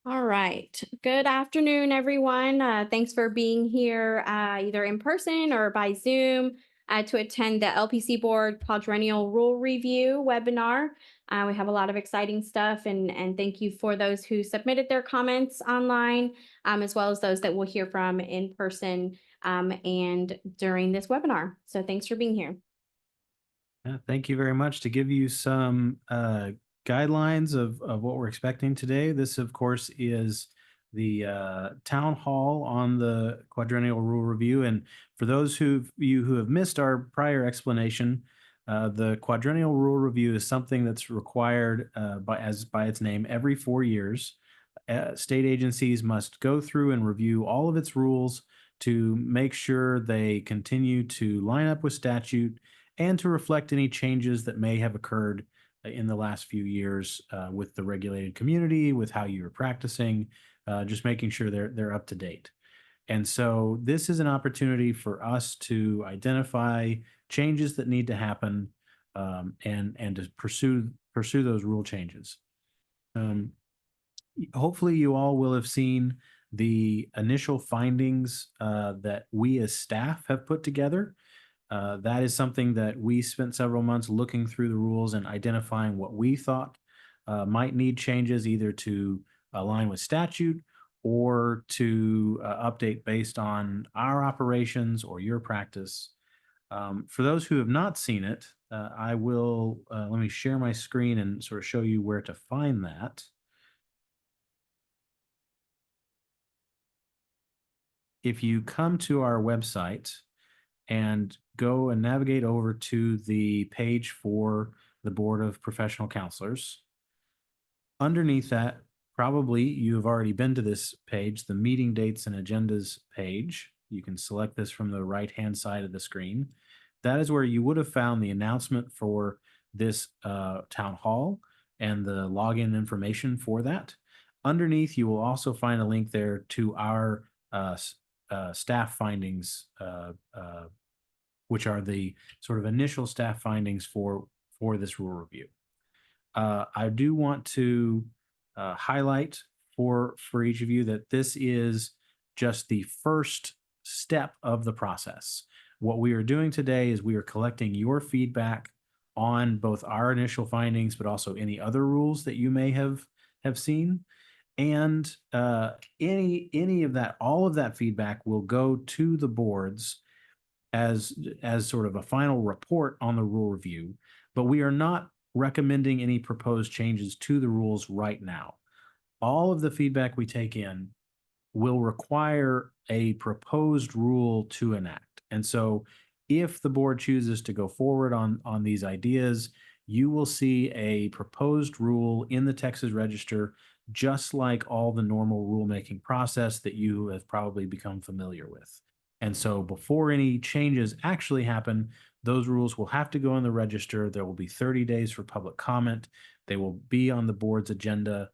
All right. Good afternoon, everyone. Thanks for being here, either in person or by Zoom, to attend the LPC Board Quadrennial Rule Review webinar. We have a lot of exciting stuff, and thank you for those who submitted their comments online, as well as those that we'll hear from in person and during this webinar. So thanks for being here. Yeah, thank you very much. To give you some guidelines of what we're expecting today, this, of course, is the town hall on the quadrennial rule review. And for those you who have missed our prior explanation, the quadrennial rule review is something that's required by its name every 4 years. State agencies must go through and review all of its rules to make sure they continue to line up with statute and to reflect any changes that may have occurred in the last few years with the regulated community, with how you are practicing, just making sure they're up to date. And so this is an opportunity for us to identify changes that need to happen, and to pursue those rule changes. Um, Hopefully, you all will have seen the initial findings that we as staff have put together. That is something that we spent several months looking through the rules and identifying what we thought might need changes, either to align with statute or to update based on our operations or your practice. For those who have not seen it, I will let me share my screen and sort of show you where to find that. If you come to our website and go and navigate over to the page for the Board of Professional Counselors. Underneath that, probably you have already been to this page, the meeting dates and agendas page. You can select this from the right-hand side of the screen. That is where you would have found the announcement for this town hall and the login information for that. Underneath, you will also find a link there to our staff findings, which are the sort of initial staff findings for this rule review. I do want to highlight for each of you that this is just the first step of the process. What we are doing today is we are collecting your feedback on both our initial findings, but also any other rules that you may have seen. And any of that, all of that feedback will go to the boards as sort of a final report on the rule review, but we are not recommending any proposed changes to the rules right now. All of the feedback we take in will require a proposed rule to enact. And so if the board chooses to go forward on these ideas, you will see a proposed rule in the Texas Register, just like all the normal rulemaking process that you have probably become familiar with. And so before any changes actually happen, those rules will have to go in the register. There will be 30 days for public comment. They will be on the board's agenda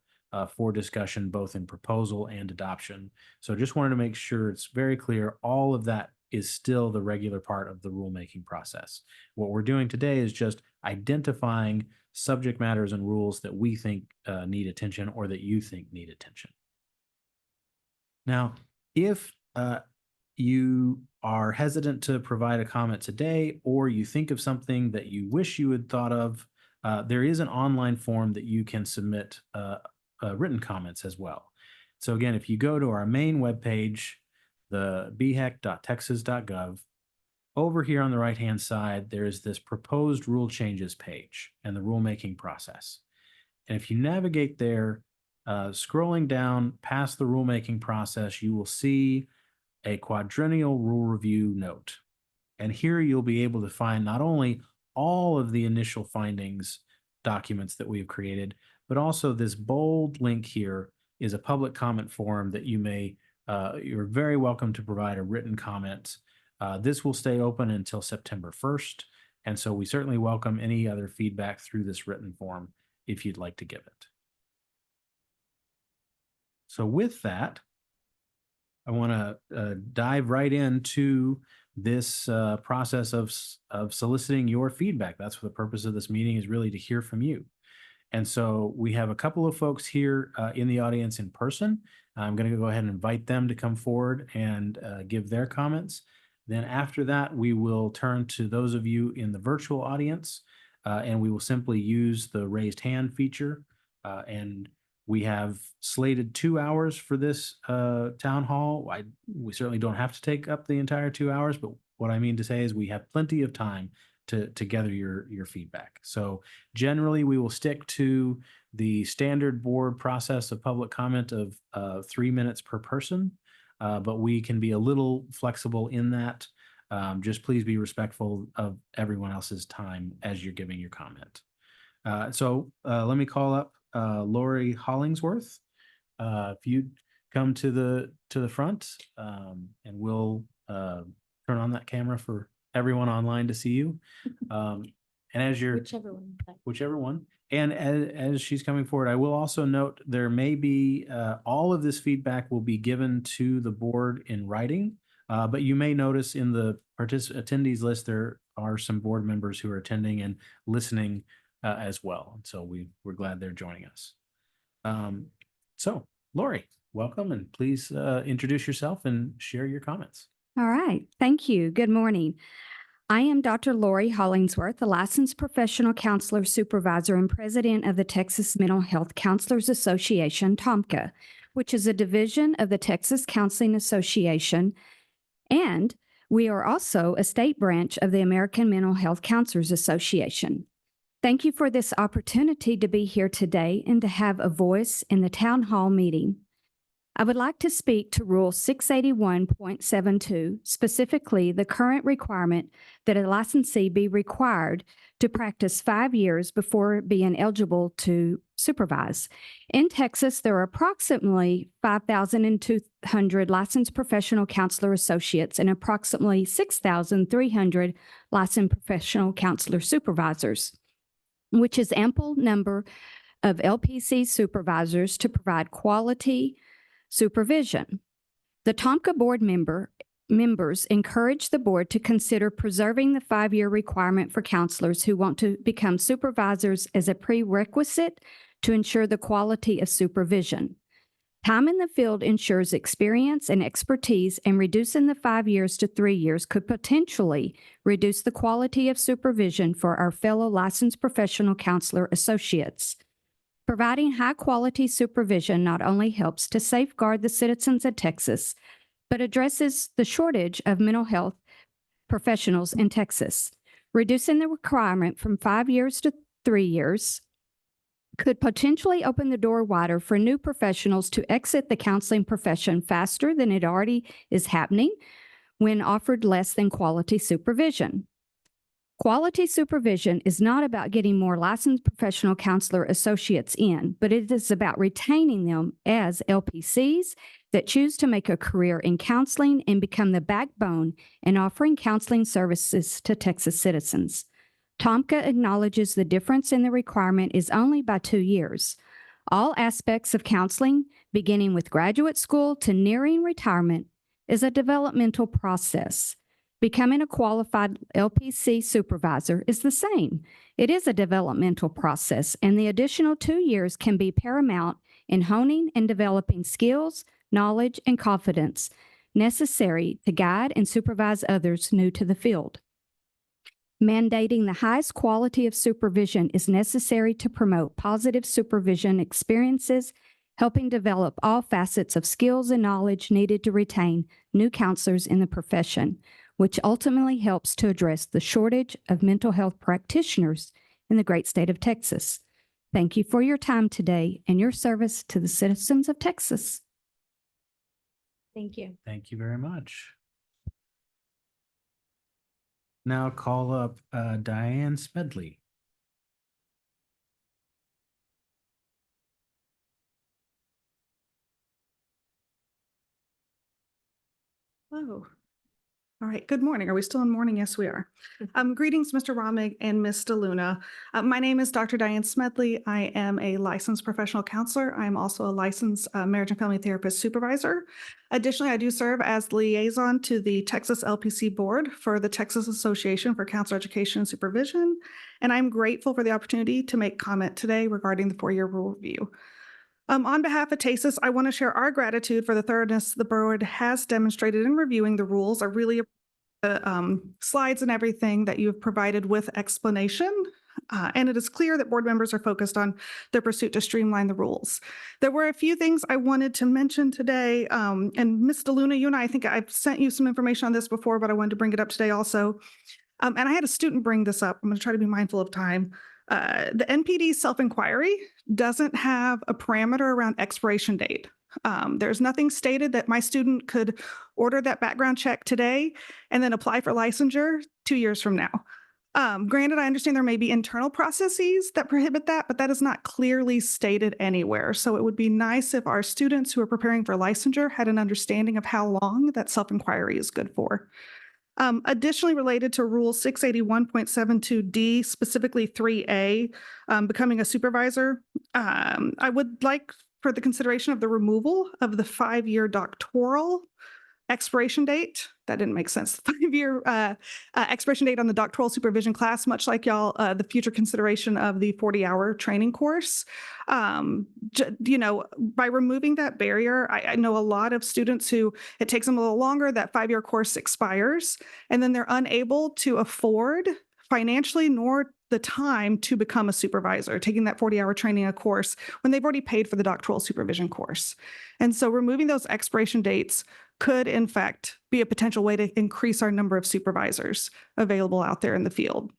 for discussion, both in proposal and adoption. So just wanted to make sure it's very clear all of that is still the regular part of the rulemaking process. What we're doing today is just identifying subject matters and rules that we think need attention or that you think need attention. Now, if you are hesitant to provide a comment today, or you think of something that you wish you had thought of, there is an online form that you can submit written comments as well. So again, if you go to our main webpage, the bhec.texas.gov, over here on the right-hand side, there is this proposed rule changes page and the rulemaking process. And if you navigate there, scrolling down past the rulemaking process, you will see a quadrennial rule review note. And here you'll be able to find not only all of the initial findings documents that we've created, but also this bold link here is a public comment form that you're very welcome to provide a written comment. This will stay open until September 1st. And so we certainly welcome any other feedback through this written form if you'd like to give it. So with that, I want to dive right into this process of soliciting your feedback. That's what the purpose of this meeting is, really to hear from you. And so we have a couple of folks here in the audience in person. I'm going to go ahead and invite them to come forward and give their comments. Then after that, we will turn to those of you in the virtual audience, and we will simply use the raised hand feature. And we have slated 2 hours for this town hall. We certainly don't have to take up the entire 2 hours, but what I mean to say is we have plenty of time to gather your feedback. So generally, we will stick to the standard board process of public comment of 3 minutes per person, but we can be a little flexible in that. Just please be respectful of everyone else's time as you're giving your comment. So let me call up Lori Hollingsworth. If you'd come to the front, and we'll turn on that camera for everyone online to see you. And as you're whichever one. And as she's coming forward, I will also note there may be all of this feedback will be given to the board in writing. But you may notice in the attendees list there are some board members who are attending and listening as well. And so we're glad they're joining us. So Lori, welcome, and please introduce yourself and share your comments. All right. Thank you. Good morning. I am Dr. Lori Hollingsworth, a licensed professional counselor supervisor and president of the Texas Mental Health Counselors Association, TOMCA, which is a division of the Texas Counseling Association. And we are also a state branch of the American Mental Health Counselors Association. Thank you for this opportunity to be here today and to have a voice in the town hall meeting. I would like to speak to Rule 681.72, specifically the current requirement that a licensee be required to practice 5 years before being eligible to supervise. In Texas, there are approximately 5,200 licensed professional counselor associates and approximately 6,300 licensed professional counselor supervisors, which is ample number of LPC supervisors to provide quality supervision. The TOMCA board members encourage the board to consider preserving the 5-year requirement for counselors who want to become supervisors as a prerequisite to ensure the quality of supervision. Time in the field ensures experience and expertise, and reducing the 5 years to 3 years could potentially reduce the quality of supervision for our fellow licensed professional counselor associates. Providing high-quality supervision not only helps to safeguard the citizens of Texas, but addresses the shortage of mental health professionals in Texas. Reducing the requirement from 5 years to 3 years could potentially open the door wider for new professionals to exit the counseling profession faster than it already is happening when offered less than quality supervision. Quality supervision is not about getting more licensed professional counselor associates in, but it is about retaining them as LPCs that choose to make a career in counseling and become the backbone in offering counseling services to Texas citizens. TOMCA acknowledges the difference in the requirement is only by 2 years. All aspects of counseling, beginning with graduate school to nearing retirement, is a developmental process. Becoming a qualified LPC supervisor is the same. It is a developmental process, and the additional 2 years can be paramount in honing and developing skills, knowledge, and confidence necessary to guide and supervise others new to the field. Mandating the highest quality of supervision is necessary to promote positive supervision experiences, helping develop all facets of skills and knowledge needed to retain new counselors in the profession, which ultimately helps to address the shortage of mental health practitioners in the great state of Texas. Thank you for your time today and your service to the citizens of Texas. Thank you. Thank you very much. Now call up Diane Smedley. Hello. All right, good morning. Are we still in morning? Yes, we are. Greetings, Mr. Romig and Ms. DeLuna. My name is Dr. Diane Smedley. I am a licensed professional counselor. I am also a licensed marriage and family therapist supervisor. Additionally, I do serve as the liaison to the Texas LPC Board for the Texas Association for Counselor Education and Supervision. and I'm grateful for the opportunity to make comment today regarding the 4-year rule review. On behalf of TASIS, I want to share our gratitude for the thoroughness the board has demonstrated in reviewing the rules. I really slides and everything that you've provided with explanation. And it is clear that board members are focused on their pursuit to streamline the rules. There were a few things I wanted to mention today. And Ms. DeLuna, you and I think I've sent you some information on this before, but I wanted to bring it up today also. And I had a student bring this up. I'm going to try to be mindful of time. The NPD self-inquiry doesn't have a parameter around expiration date. There's nothing stated that my student could order that background check today and then apply for licensure 2 years from now. Granted, I understand there may be internal processes that prohibit that, but that is not clearly stated anywhere. So it would be nice if our students who are preparing for licensure had an understanding of how long that self-inquiry is good for. Additionally, related to Rule 681.72D, specifically 3A, becoming a supervisor, I would like for the consideration of the removal of the 5-year doctoral expiration date. That didn't make sense. 5-year expiration date on the doctoral supervision class, much like y'all, the future consideration of the 40-hour training course. You know, by removing that barrier, I know a lot of students who it takes them a little longer, that 5-year course expires, and then they're unable to afford financially nor the time to become a supervisor, taking that 40-hour training a course when they've already paid for the doctoral supervision course. And so removing those expiration dates could, in fact, be a potential way to increase our number of supervisors available out there in the field.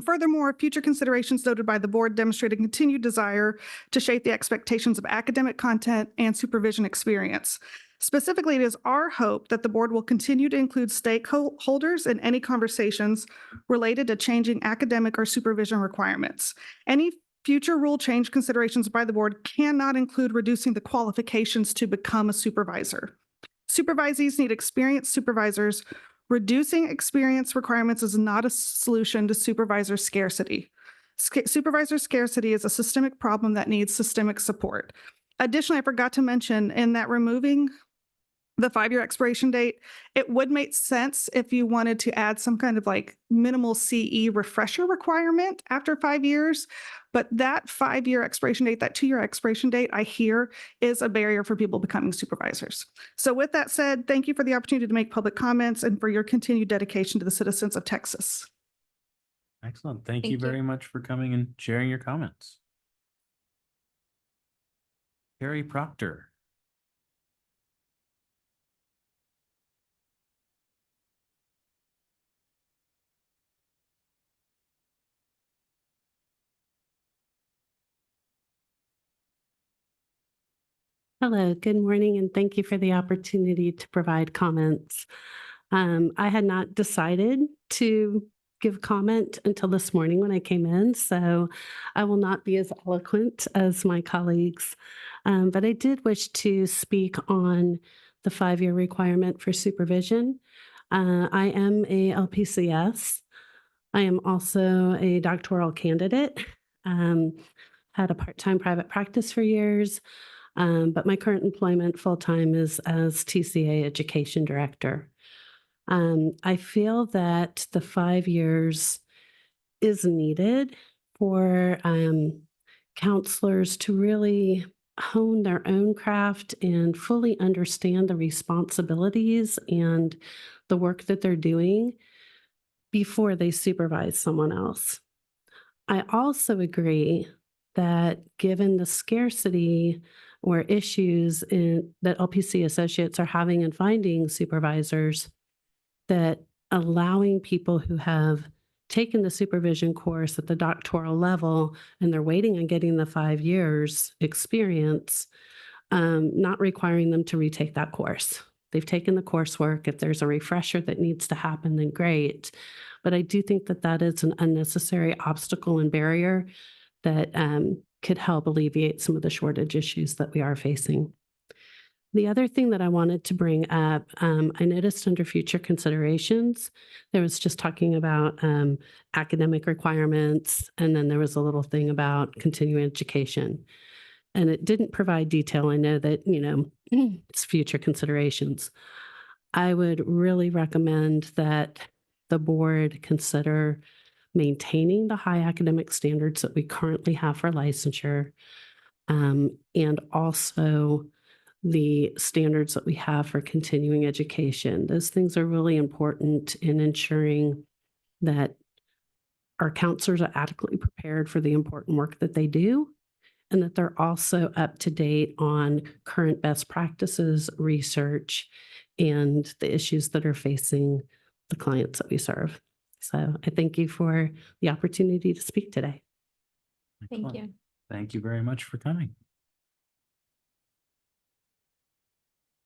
Furthermore, future considerations noted by the board demonstrate a continued desire to shape the expectations of academic content and supervision experience. Specifically, it is our hope that the board will continue to include stakeholders in any conversations related to changing academic or supervision requirements. Any future rule change considerations by the board cannot include reducing the qualifications to become a supervisor. Supervisees need experienced supervisors. Reducing experience requirements is not a solution to supervisor scarcity. Supervisor scarcity is a systemic problem that needs systemic support. Additionally, I forgot to mention in that removing the 5-year expiration date, it would make sense if you wanted to add some kind of like minimal CE refresher requirement after 5 years. But that 5-year expiration date, that 2-year expiration date, I hear is a barrier for people becoming supervisors. So with that said, thank you for the opportunity to make public comments and for your continued dedication to the citizens of Texas. Excellent. Thank you Thank you. very much for coming and sharing your comments. Carrie Proctor. Hello, good morning, and thank you for the opportunity to provide comments. I had not decided to give comment until this morning when I came in, so I will not be as eloquent as my colleagues. But I did wish to speak on the 5-year requirement for supervision. I am a LPCS. I am also a doctoral candidate. Had a part-time private practice for years. But my current employment full-time is as TCA Education Director. I feel that the 5 years is needed for counselors to really hone their own craft and fully understand the responsibilities and the work that they're doing before they supervise someone else. I also agree that given the scarcity or issues that LPC associates are having in finding supervisors, that allowing people who have taken the supervision course at the doctoral level and they're waiting on getting the 5 years experience, not requiring them to retake that course. They've taken the coursework. If there's a refresher that needs to happen, then great. But I do think that that is an unnecessary obstacle and barrier that could help alleviate some of the shortage issues that we are facing. The other thing that I wanted to bring up, I noticed under future considerations, there was just talking about academic requirements, and then there was a little thing about continuing education. And it didn't provide detail. I know that, it's future considerations. I would really recommend that the board consider maintaining the high academic standards that we currently have for licensure, and also the standards that we have for continuing education. Those things are really important in ensuring that our counselors are adequately prepared for the important work that they do, and that they're also up to date on current best practices, research, and the issues that are facing the clients that we serve. So I thank you for the opportunity to speak today. Thank Excellent. you. Thank you very much for coming.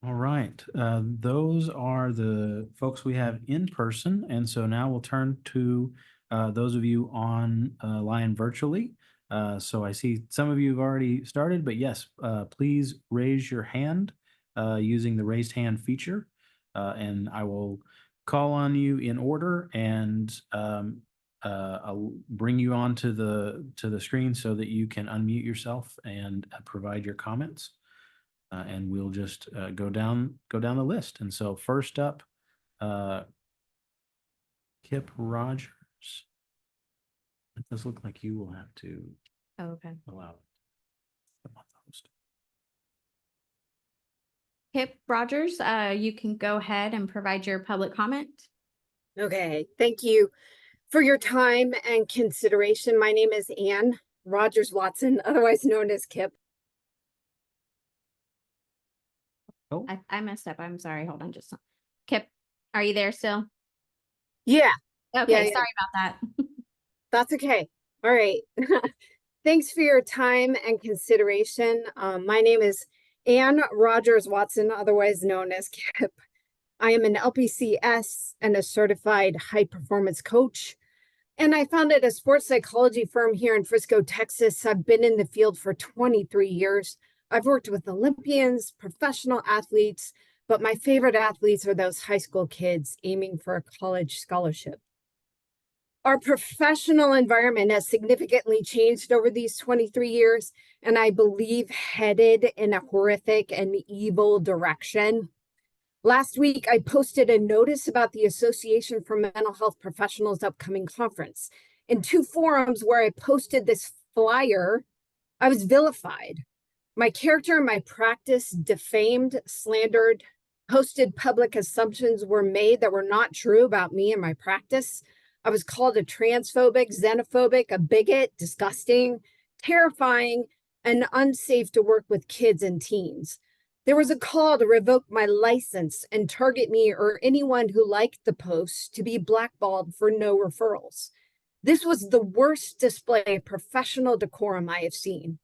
All right, those are the folks we have in person, and so now we'll turn to those of you on line virtually. So I see some of you have already started, but yes, please raise your hand using the raised hand feature, and I will call on you in order, and I'll bring you onto the screen so that you can unmute yourself and provide your comments. And we'll just go down the list. And so first up, Kip Rogers. It does look like you will have to Oh, okay. allow the host. Kip Rogers, you can go ahead and provide your public comment. Okay, thank you for your time and consideration. My name is Ann Rogers Watson, otherwise known as Kip. Oh, I messed up. I'm sorry. Hold on just Kip, are you there still? Yeah, Okay, yeah. sorry about that. That's okay. All right. Thanks for your time and consideration. My name is Ann Rogers Watson, otherwise known as Kip. I am an LPCS and a certified high performance coach. And I founded a sports psychology firm here in Frisco, Texas. I've been in the field for 23 years. I've worked with Olympians, professional athletes, but my favorite athletes are those high school kids aiming for a college scholarship. Our professional environment has significantly changed over these 23 years, and I believe headed in a horrific and evil direction. Last week, I posted a notice about the Association for Mental Health Professionals' upcoming conference. In 2 forums where I posted this flyer, I was vilified. My character and my practice defamed, slandered, posted public assumptions were made that were not true about me and my practice. I was called a transphobic, xenophobic, a bigot, disgusting, terrifying, and unsafe to work with kids and teens. There was a call to revoke my license and target me or anyone who liked the post to be blackballed for no referrals. This was the worst display of professional decorum I have seen.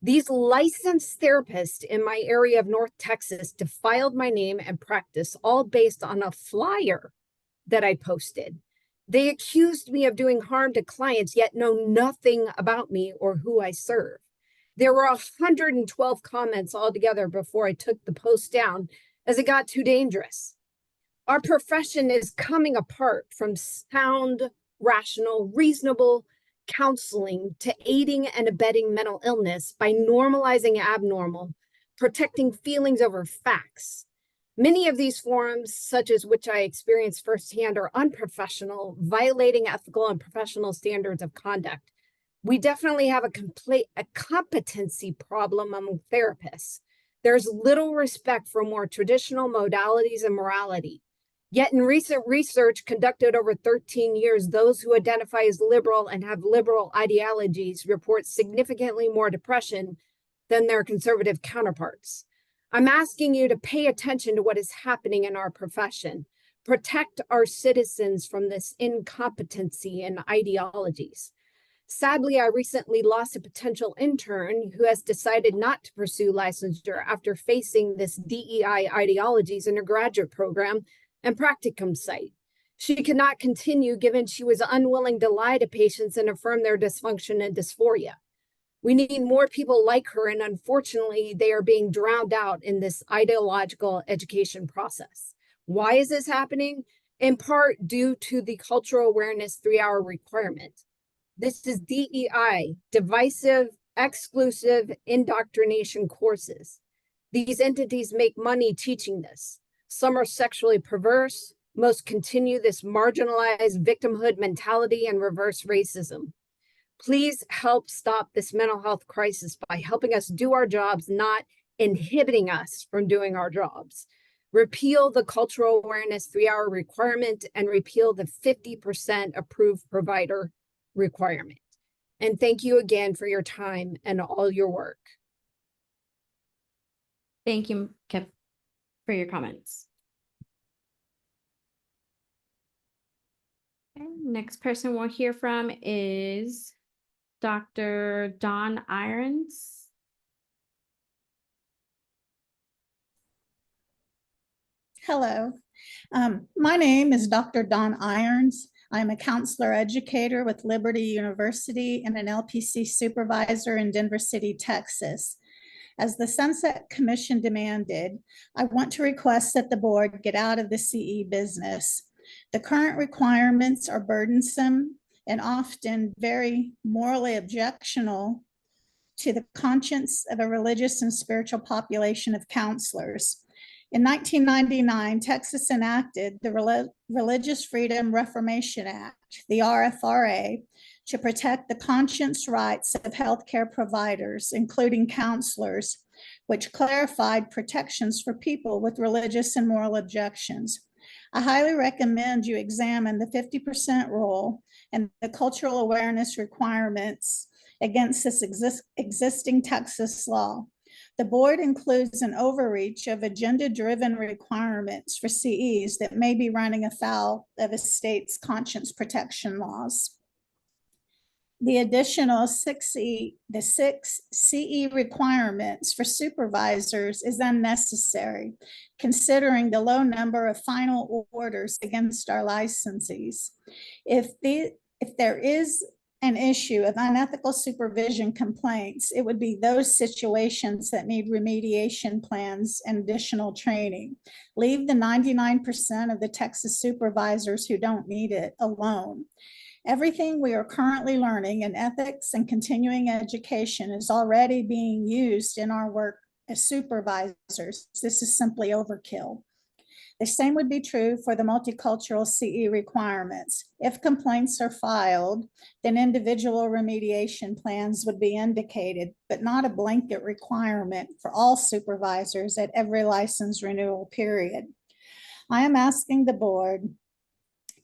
These licensed therapists in my area of North Texas defiled my name and practice, all based on a flyer that I posted. They accused me of doing harm to clients, yet know nothing about me or who I serve. There were 112 comments altogether before I took the post down, as it got too dangerous. Our profession is coming apart from sound, rational, reasonable counseling to aiding and abetting mental illness by normalizing abnormal, protecting feelings over facts. Many of these forums, such as which I experienced firsthand, are unprofessional, violating ethical and professional standards of conduct. We definitely have a competency problem among therapists. There's little respect for more traditional modalities and morality. Yet in recent research conducted over 13 years, those who identify as liberal and have liberal ideologies report significantly more depression than their conservative counterparts. I'm asking you to pay attention to what is happening in our profession. Protect our citizens from this incompetency and ideologies. Sadly, I recently lost a potential intern who has decided not to pursue licensure after facing this DEI ideologies in her graduate program and practicum site. She could not continue given she was unwilling to lie to patients and affirm their dysfunction and dysphoria. We need more people like her, and unfortunately, they are being drowned out in this ideological education process. Why is this happening? In part due to the cultural awareness 3-hour requirement. This is DEI, divisive, exclusive indoctrination courses. These entities make money teaching this. Some are sexually perverse, must continue this marginalized victimhood mentality and reverse racism. Please help stop this mental health crisis by helping us do our jobs, not inhibiting us from doing our jobs. Repeal the cultural awareness 3-hour requirement and repeal the 50% approved provider requirement. And thank you again for your time and all your work. Thank you, Kip, for your comments. Okay, next person we'll hear from is Dr. Dawn Irons. Hello, my name is Dr. Dawn Irons. I'm a counselor educator with Liberty University and an LPC supervisor in Denver City, Texas. As the Sunset Commission demanded, I want to request that the board get out of the CE business. The current requirements are burdensome and often very morally objectionable to the conscience of a religious and spiritual population of counselors. In 1999, Texas enacted the Religious Freedom Reformation Act, the RFRA, to protect the conscience rights of healthcare providers, including counselors, which clarified protections for people with religious and moral objections. I highly recommend you examine the 50% rule and the cultural awareness requirements against this existing Texas law. The board includes an overreach of agenda-driven requirements for CEs that may be running afoul of a state's conscience protection laws. The additional 6 CE requirements for supervisors is unnecessary, considering the low number of final orders against our licensees. If there is an issue of unethical supervision complaints, it would be those situations that need remediation plans and additional training. Leave the 99% of the Texas supervisors who don't need it alone. Everything we are currently learning in ethics and continuing education is already being used in our work as supervisors. This is simply overkill. The same would be true for the multicultural CE requirements. If complaints are filed, then individual remediation plans would be indicated, but not a blanket requirement for all supervisors at every license renewal period. I am asking the board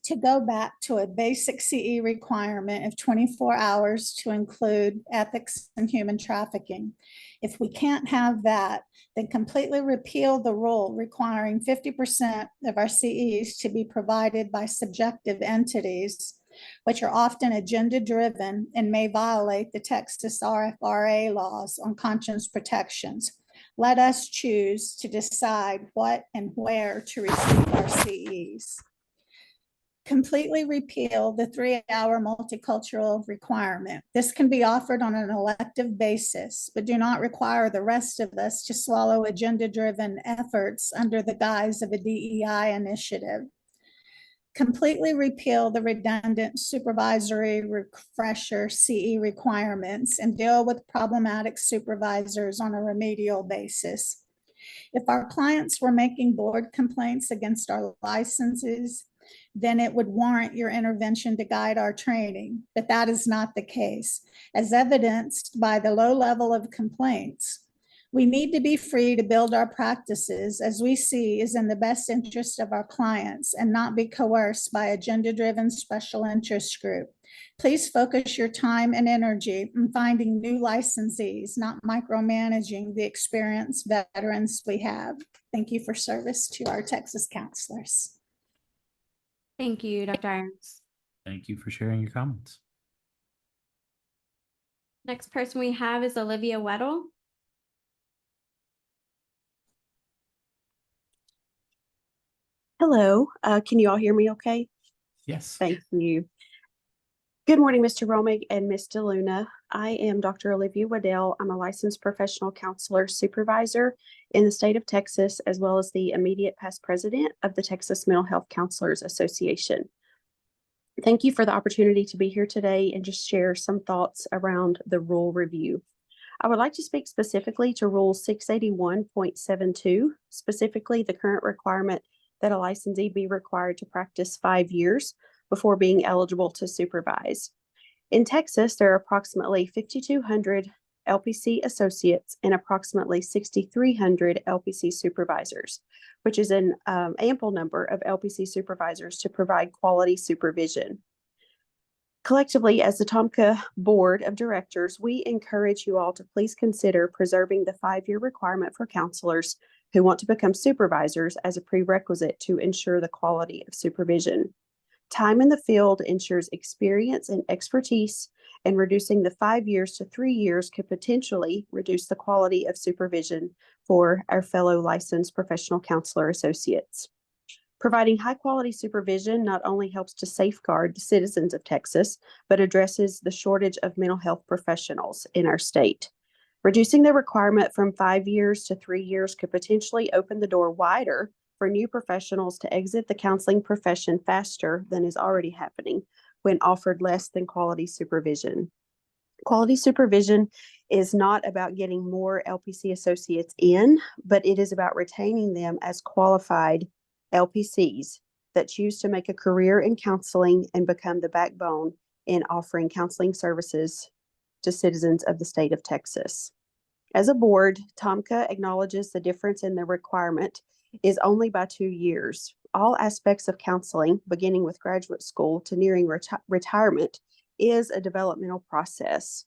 to go back to a basic CE requirement of 24 hours to include ethics and human trafficking. If we can't have that, then completely repeal the rule requiring 50% of our CEs to be provided by subjective entities, which are often agenda-driven and may violate the Texas RFRA laws on conscience protections. Let us choose to decide what and where to receive our CEs. Completely repeal the 3-hour multicultural requirement. This can be offered on an elective basis, but do not require the rest of us to swallow agenda-driven efforts under the guise of a DEI initiative. Completely repeal the redundant supervisory refresher CE requirements and deal with problematic supervisors on a remedial basis. If our clients were making board complaints against our licenses, then it would warrant your intervention to guide our training, but that is not the case. As evidenced by the low level of complaints, we need to be free to build our practices as we see is in the best interest of our clients and not be coerced by agenda-driven special interest group. Please focus your time and energy on finding new licensees, not micromanaging the experienced veterans we have. Thank you for service to our Texas counselors. Thank you, Dr. Irons. Thank you for sharing your comments. Next person we have is Olivia Weddle. Hello, can you all hear me okay? Yes. Thank you. Good morning, Mr. Romig and Ms. DeLuna. I am Dr. Olivia Weddle. I'm a licensed professional counselor supervisor in the state of Texas, as well as the immediate past president of the Texas Mental Health Counselors Association. Thank you for the opportunity to be here today and just share some thoughts around the rule review. I would like to speak specifically to Rule 681.72, specifically the current requirement that a licensee be required to practice 5 years before being eligible to supervise. In Texas, there are approximately 5,200 LPC associates and approximately 6,300 LPC supervisors, which is an ample number of LPC supervisors to provide quality supervision. Collectively, as the TOMCA Board of Directors, we encourage you all to please consider preserving the 5-year requirement for counselors who want to become supervisors as a prerequisite to ensure the quality of supervision. Time in the field ensures experience and expertise, and reducing the 5 years to 3 years could potentially reduce the quality of supervision for our fellow licensed professional counselor associates. Providing high-quality supervision not only helps to safeguard the citizens of Texas, but addresses the shortage of mental health professionals in our state. Reducing the requirement from 5 years to 3 years could potentially open the door wider for new professionals to exit the counseling profession faster than is already happening when offered less than quality supervision. Quality supervision is not about getting more LPC associates in, but it is about retaining them as qualified LPCs that choose to make a career in counseling and become the backbone in offering counseling services to citizens of the state of Texas. As a board, TOMCA acknowledges the difference in the requirement is only by 2 years. All aspects of counseling, beginning with graduate school to nearing retirement, is a developmental process.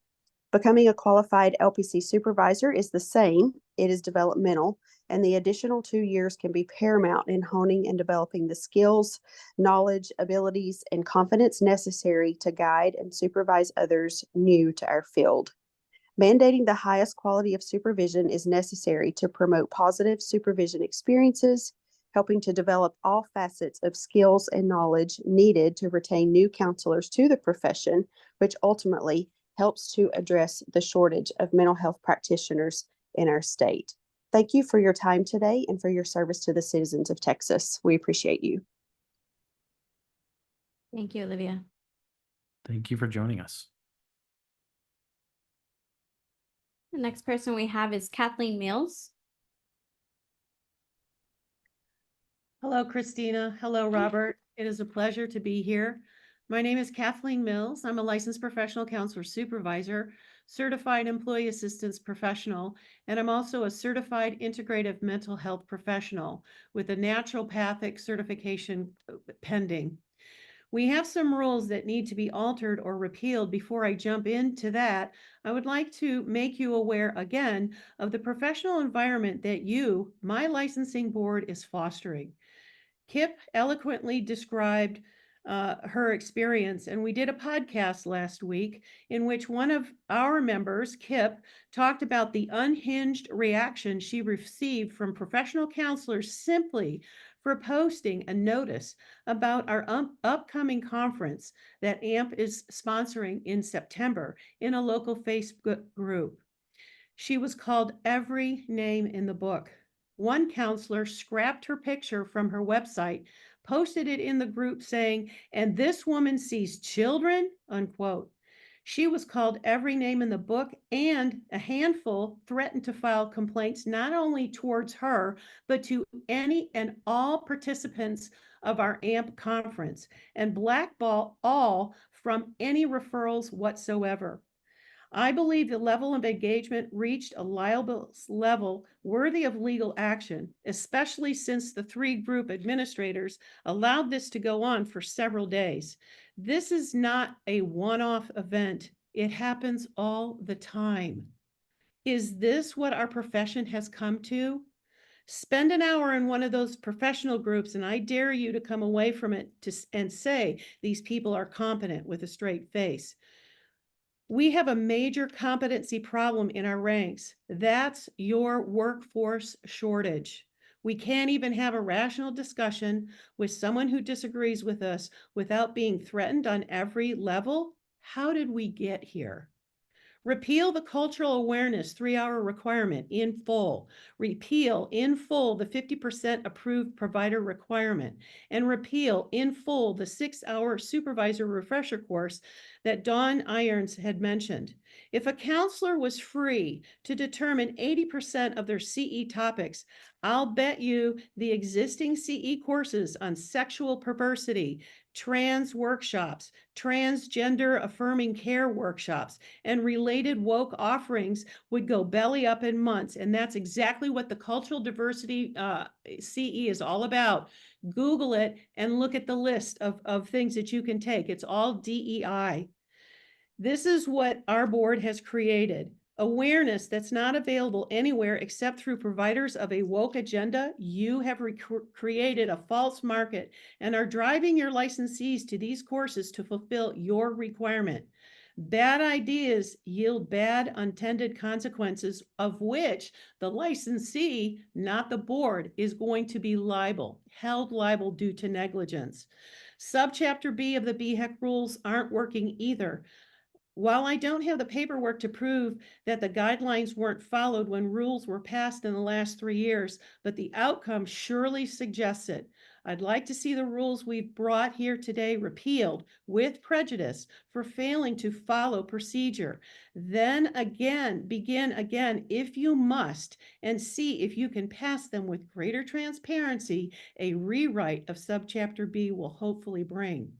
Becoming a qualified LPC supervisor is the same. It is developmental, and the additional 2 years can be paramount in honing and developing the skills, knowledge, abilities, and confidence necessary to guide and supervise others new to our field. Mandating the highest quality of supervision is necessary to promote positive supervision experiences, helping to develop all facets of skills and knowledge needed to retain new counselors to the profession, which ultimately helps to address the shortage of mental health practitioners in our state. Thank you for your time today and for your service to the citizens of Texas. We appreciate you. Thank you, Olivia. Thank you for joining us. The next person we have is Kathleen Mills. Hello, Christina. Hello, Robert. It is a pleasure to be here. My name is Kathleen Mills. I'm a licensed professional counselor supervisor, certified employee assistance professional, and I'm also a certified integrative mental health professional with a naturopathic certification pending. We have some rules that need to be altered or repealed. Before I jump into that, I would like to make you aware again of the professional environment that you, my licensing board, is fostering. Kip eloquently described her experience, and we did a podcast last week in which one of our members, Kip, talked about the unhinged reaction she received from professional counselors simply for posting a notice about our upcoming conference that AMP is sponsoring in September in a local Facebook group. She was called every name in the book. One counselor scrapped her picture from her website, posted it in the group saying, "And this woman sees children," unquote. She was called every name in the book, and a handful threatened to file complaints not only towards her, but to any and all participants of our AMP conference and blackball all from any referrals whatsoever. I believe the level of engagement reached a liable level worthy of legal action, especially since the 3 group administrators allowed this to go on for several days. This is not a one-off event. It happens all the time. Is this what our profession has come to? Spend an hour in one of those professional groups, and I dare you to come away from it and say these people are competent with a straight face. We have a major competency problem in our ranks. That's your workforce shortage. We can't even have a rational discussion with someone who disagrees with us without being threatened on every level. How did we get here? Repeal the cultural awareness 3-hour requirement in full. Repeal in full the 50% approved provider requirement. And repeal in full the 6-hour supervisor refresher course that Dawn Irons had mentioned. If a counselor was free to determine 80% of their CE topics, I'll bet you the existing CE courses on sexual perversity, trans workshops, transgender affirming care workshops, and related woke offerings would go belly up in months. And that's exactly what the cultural diversity CE is all about. Google it and look at the list of things that you can take. It's all DEI. This is what our board has created. Awareness that's not available anywhere except through providers of a woke agenda. You have created a false market and are driving your licensees to these courses to fulfill your requirement. Bad ideas yield bad unintended consequences, of which the licensee, not the board, is going to be held liable due to negligence. Subchapter B of the BHEC rules aren't working either. While I don't have the paperwork to prove that the guidelines weren't followed when rules were passed in the last 3 years, but the outcome surely suggests it. I'd like to see the rules we've brought here today repealed with prejudice for failing to follow procedure. Then again, begin again if you must, and see if you can pass them with greater transparency a rewrite of subchapter B will hopefully bring.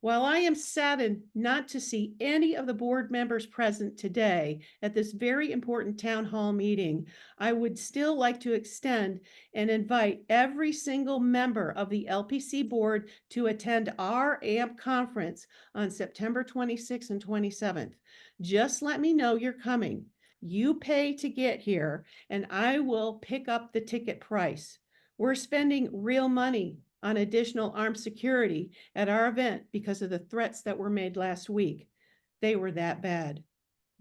While I am saddened not to see any of the board members present today at this very important town hall meeting, I would still like to extend and invite every single member of the LPC board to attend our AMP conference on September 26th and 27th. Just let me know you're coming. You pay to get here, and I will pick up the ticket price. We're spending real money on additional armed security at our event because of the threats that were made last week. They were that bad.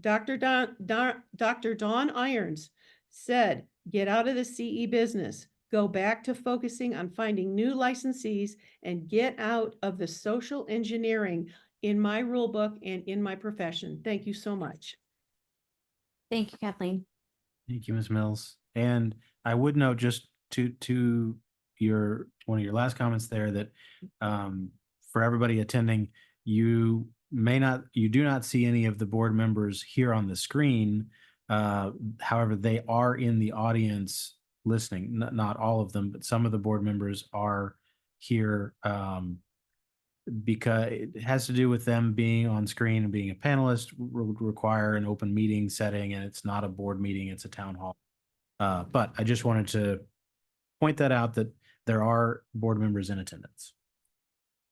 Dr. Dawn Irons said, get out of the CE business, go back to focusing on finding new licensees, and get out of the social engineering in my rule book and in my profession. Thank you so much. Thank you, Kathleen. Thank you, Ms. Mills. And I would note just to one of your last comments there that for everybody attending, you do not see any of the board members here on the screen. However, they are in the audience listening. Not all of them, but some of the board members are here because it has to do with them being on screen and being a panelist would require an open meeting setting, and it's not a board meeting, it's a town hall. But I just wanted to point that out, that there are board members in attendance.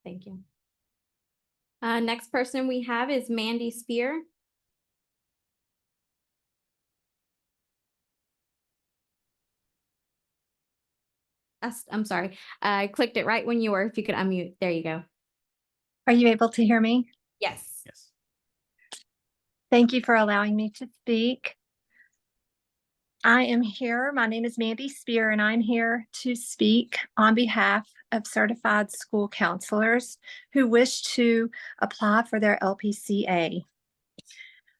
Thank you. Next person we have is Mandy Spear. I'm sorry. I clicked it right when you were. If you could unmute. There you go. Are you able to hear me? Yes. Yes. Thank you for allowing me to speak. I am here. My name is Mandy Spear, and I'm here to speak on behalf of certified school counselors who wish to apply for their LPCA.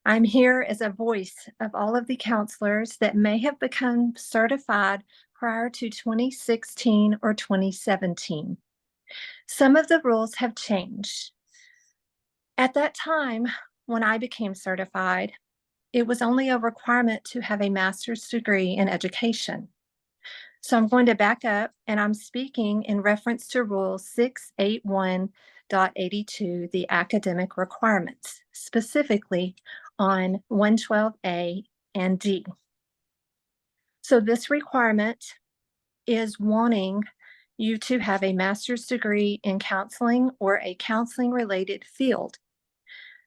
I'm here as a voice of all of the counselors that may have become certified prior to 2016 or 2017. Some of the rules have changed. At that time, when I became certified, it was only a requirement to have a master's degree in education. So I'm going to back up, and I'm speaking in reference to Rule 681.82, the academic requirements, specifically on 112A and D. So this requirement is wanting you to have a master's degree in counseling or a counseling-related field.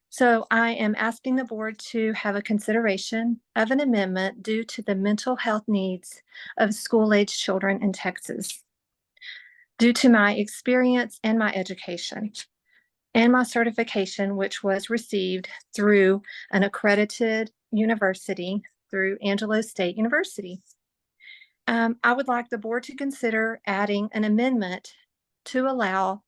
So I am asking the board to have a consideration of an amendment due to the mental health needs of school-age children in Texas. Due to my experience and my education and my certification, which was received through an accredited university, through Angelo State University, I would like the board to consider adding an amendment to allow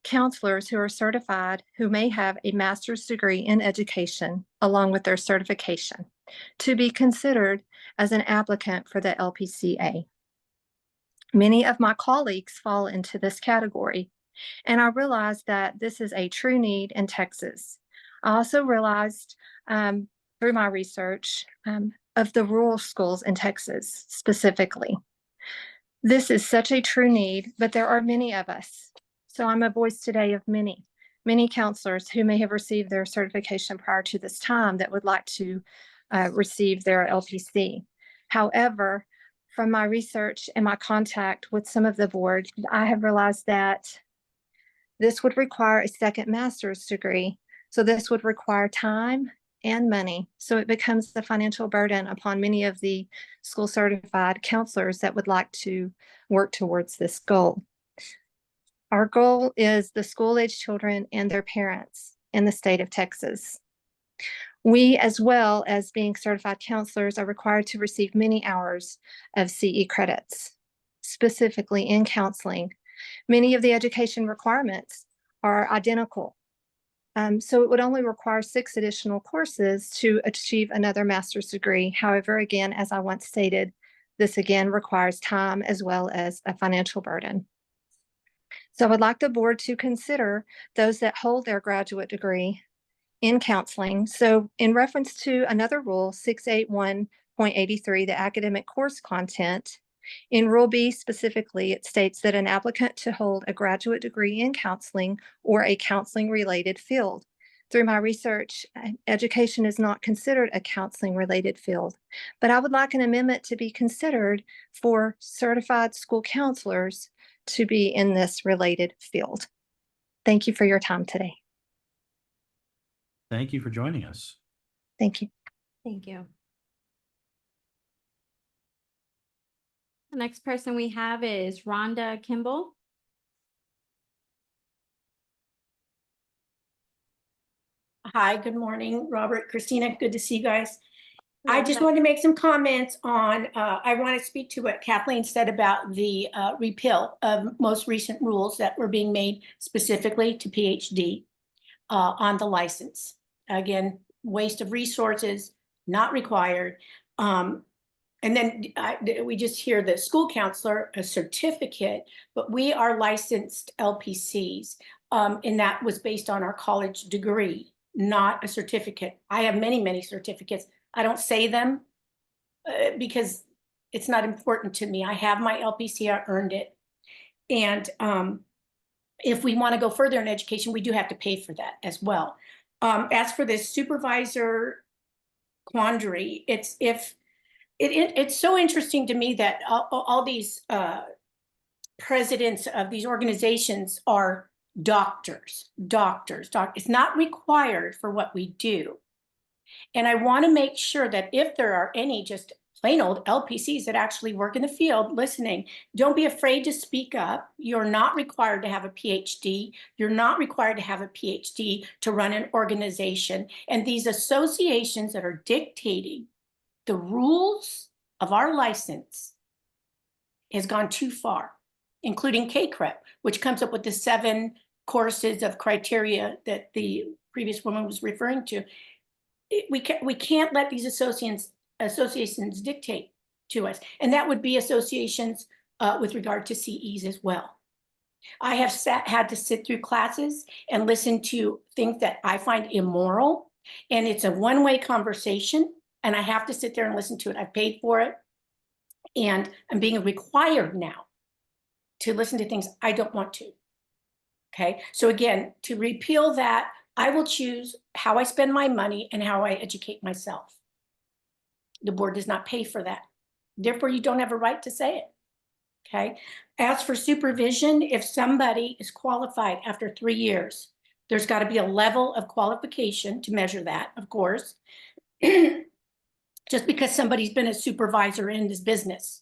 counselors who are certified who may have a master's degree in education along with their certification to be considered as an applicant for the LPCA. Many of my colleagues fall into this category, and I realized that this is a true need in Texas. I also realized through my research of the rural schools in Texas specifically. This is such a true need, but there are many of us. So I'm a voice today of many counselors who may have received their certification prior to this time that would like to receive their LPC. However, from my research and my contact with some of the board, I have realized that this would require a second master's degree. So this would require time and money. So it becomes the financial burden upon many of the school certified counselors that would like to work towards this goal. Our goal is the school-age children and their parents in the state of Texas. We, as well as being certified counselors, are required to receive many hours of CE credits, specifically in counseling. Many of the education requirements are identical. So it would only require 6 additional courses to achieve another master's degree. However, again, as I once stated, this again requires time as well as a financial burden. So I would like the board to consider those that hold their graduate degree in counseling. So in reference to another rule, 681.83, the academic course content, in Rule B specifically, it states that an applicant to hold a graduate degree in counseling or a counseling-related field. Through my research, education is not considered a counseling-related field, but I would like an amendment to be considered for certified school counselors to be in this related field. Thank you for your time today. Thank you for joining us. Thank you. Thank you. The next person we have is Rhonda Kimball. Hi, good morning, Robert, Christina. Good to see you guys. I just wanted to make some comments on, I want to speak to what Kathleen said about the repeal of most recent rules that were being made specifically to PhD on the license. Again, waste of resources, not required. And then we just hear the school counselor, a certificate, but we are licensed LPCs. And that was based on our college degree, not a certificate. I have many certificates. I don't say them because it's not important to me. I have my LPC, I earned it. And if we want to go further in education, we do have to pay for that as well. As for this supervisor quandary, it's so interesting to me that all these presidents of these organizations are doctors. It's not required for what we do. And I want to make sure that if there are any just plain old LPCs that actually work in the field listening, don't be afraid to speak up. You're not required to have a PhD. You're not required to have a PhD to run an organization. And these associations that are dictating the rules of our license has gone too far, including KCREP, which comes up with the 7 courses of criteria that the previous woman was referring to. We can't let these associations dictate to us. And that would be associations with regard to CEs as well. I have had to sit through classes and listen to things that I find immoral. And it's a one-way conversation. And I have to sit there and listen to it. I've paid for it. And I'm being required now to listen to things I don't want to. Okay. So again, to repeal that, I will choose how I spend my money and how I educate myself. The board does not pay for that. Therefore, you don't have a right to say it. Okay. As for supervision, if somebody is qualified after 3 years, there's got to be a level of qualification to measure that, of course. Just because somebody's been a supervisor in this business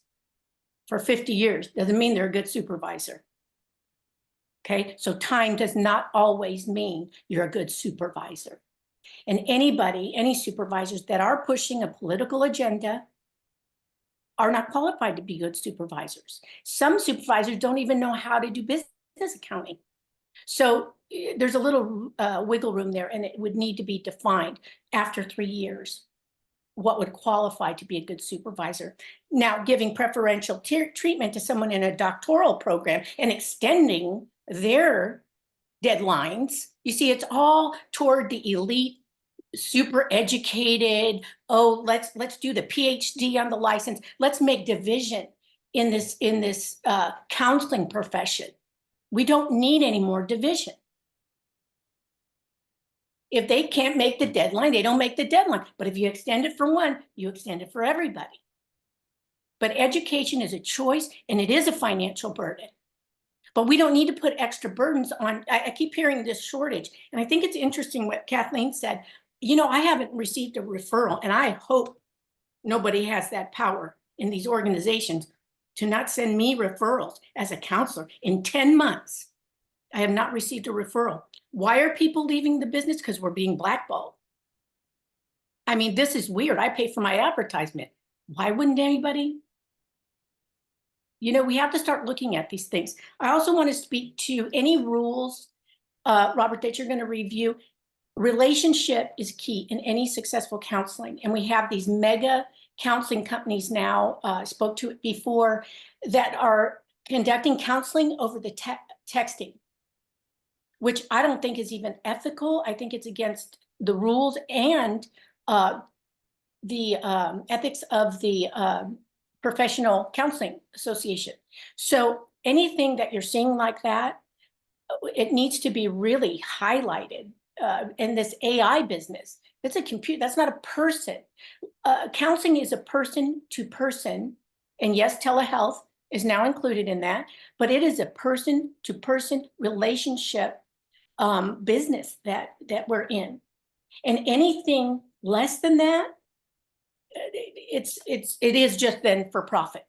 for 50 years doesn't mean they're a good supervisor. Okay, so time does not always mean you're a good supervisor. And any supervisors that are pushing a political agenda are not qualified to be good supervisors. Some supervisors don't even know how to do business accounting. So there's a little wiggle room there, and it would need to be defined after 3 years what would qualify to be a good supervisor. Now, giving preferential treatment to someone in a doctoral program and extending their deadlines, you see, it's all toward the elite, super educated. Oh, let's do the PhD on the license. Let's make division in this counseling profession. We don't need any more division. If they can't make the deadline, they don't make the deadline. But if you extend it for one, you extend it for everybody. But education is a choice, and it is a financial burden. But we don't need to put extra burdens on. I keep hearing this shortage, and I think it's interesting what Kathleen said. You know, I haven't received a referral, and I hope nobody has that power in these organizations to not send me referrals as a counselor in 10 months. I have not received a referral. Why are people leaving the business? Because we're being blackballed. I mean, this is weird. I pay for my advertisement. Why wouldn't anybody? You know, we have to start looking at these things. I also want to speak to any rules, Robert, that you're going to review. Relationship is key in any successful counseling. And we have these mega counseling companies now, spoke to it before, that are conducting counseling over the texting, which I don't think is even ethical. I think it's against the rules and the ethics of the Professional Counseling Association. So anything that you're seeing like that, it needs to be really highlighted in this AI business. It's a computer, that's not a person. Counseling is a person to person. And yes, telehealth is now included in that, but it is a person to person relationship business that we're in. And anything less than that, it is just then for profit,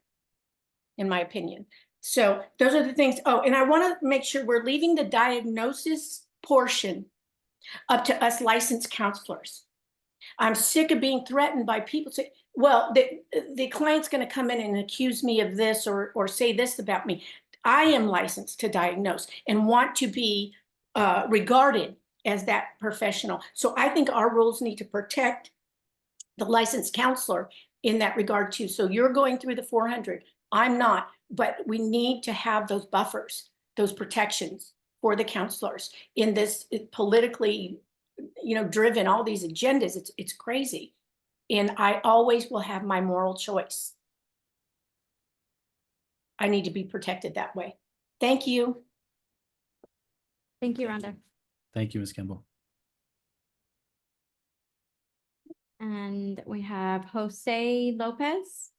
in my opinion. So those are the things. Oh, and I want to make sure we're leaving the diagnosis portion up to us licensed counselors. I'm sick of being threatened by people say, well, the client's going to come in and accuse me of this or say this about me. I am licensed to diagnose and want to be regarded as that professional. So I think our rules need to protect the licensed counselor in that regard too. So you're going through the 400. I'm not, but we need to have those buffers, those protections for the counselors in this politically, driven, all these agendas. It's crazy. And I always will have my moral choice. I need to be protected that way. Thank you. Thank you, Rhonda. Thank you, Ms. Kimball. And we have Jose Lopez.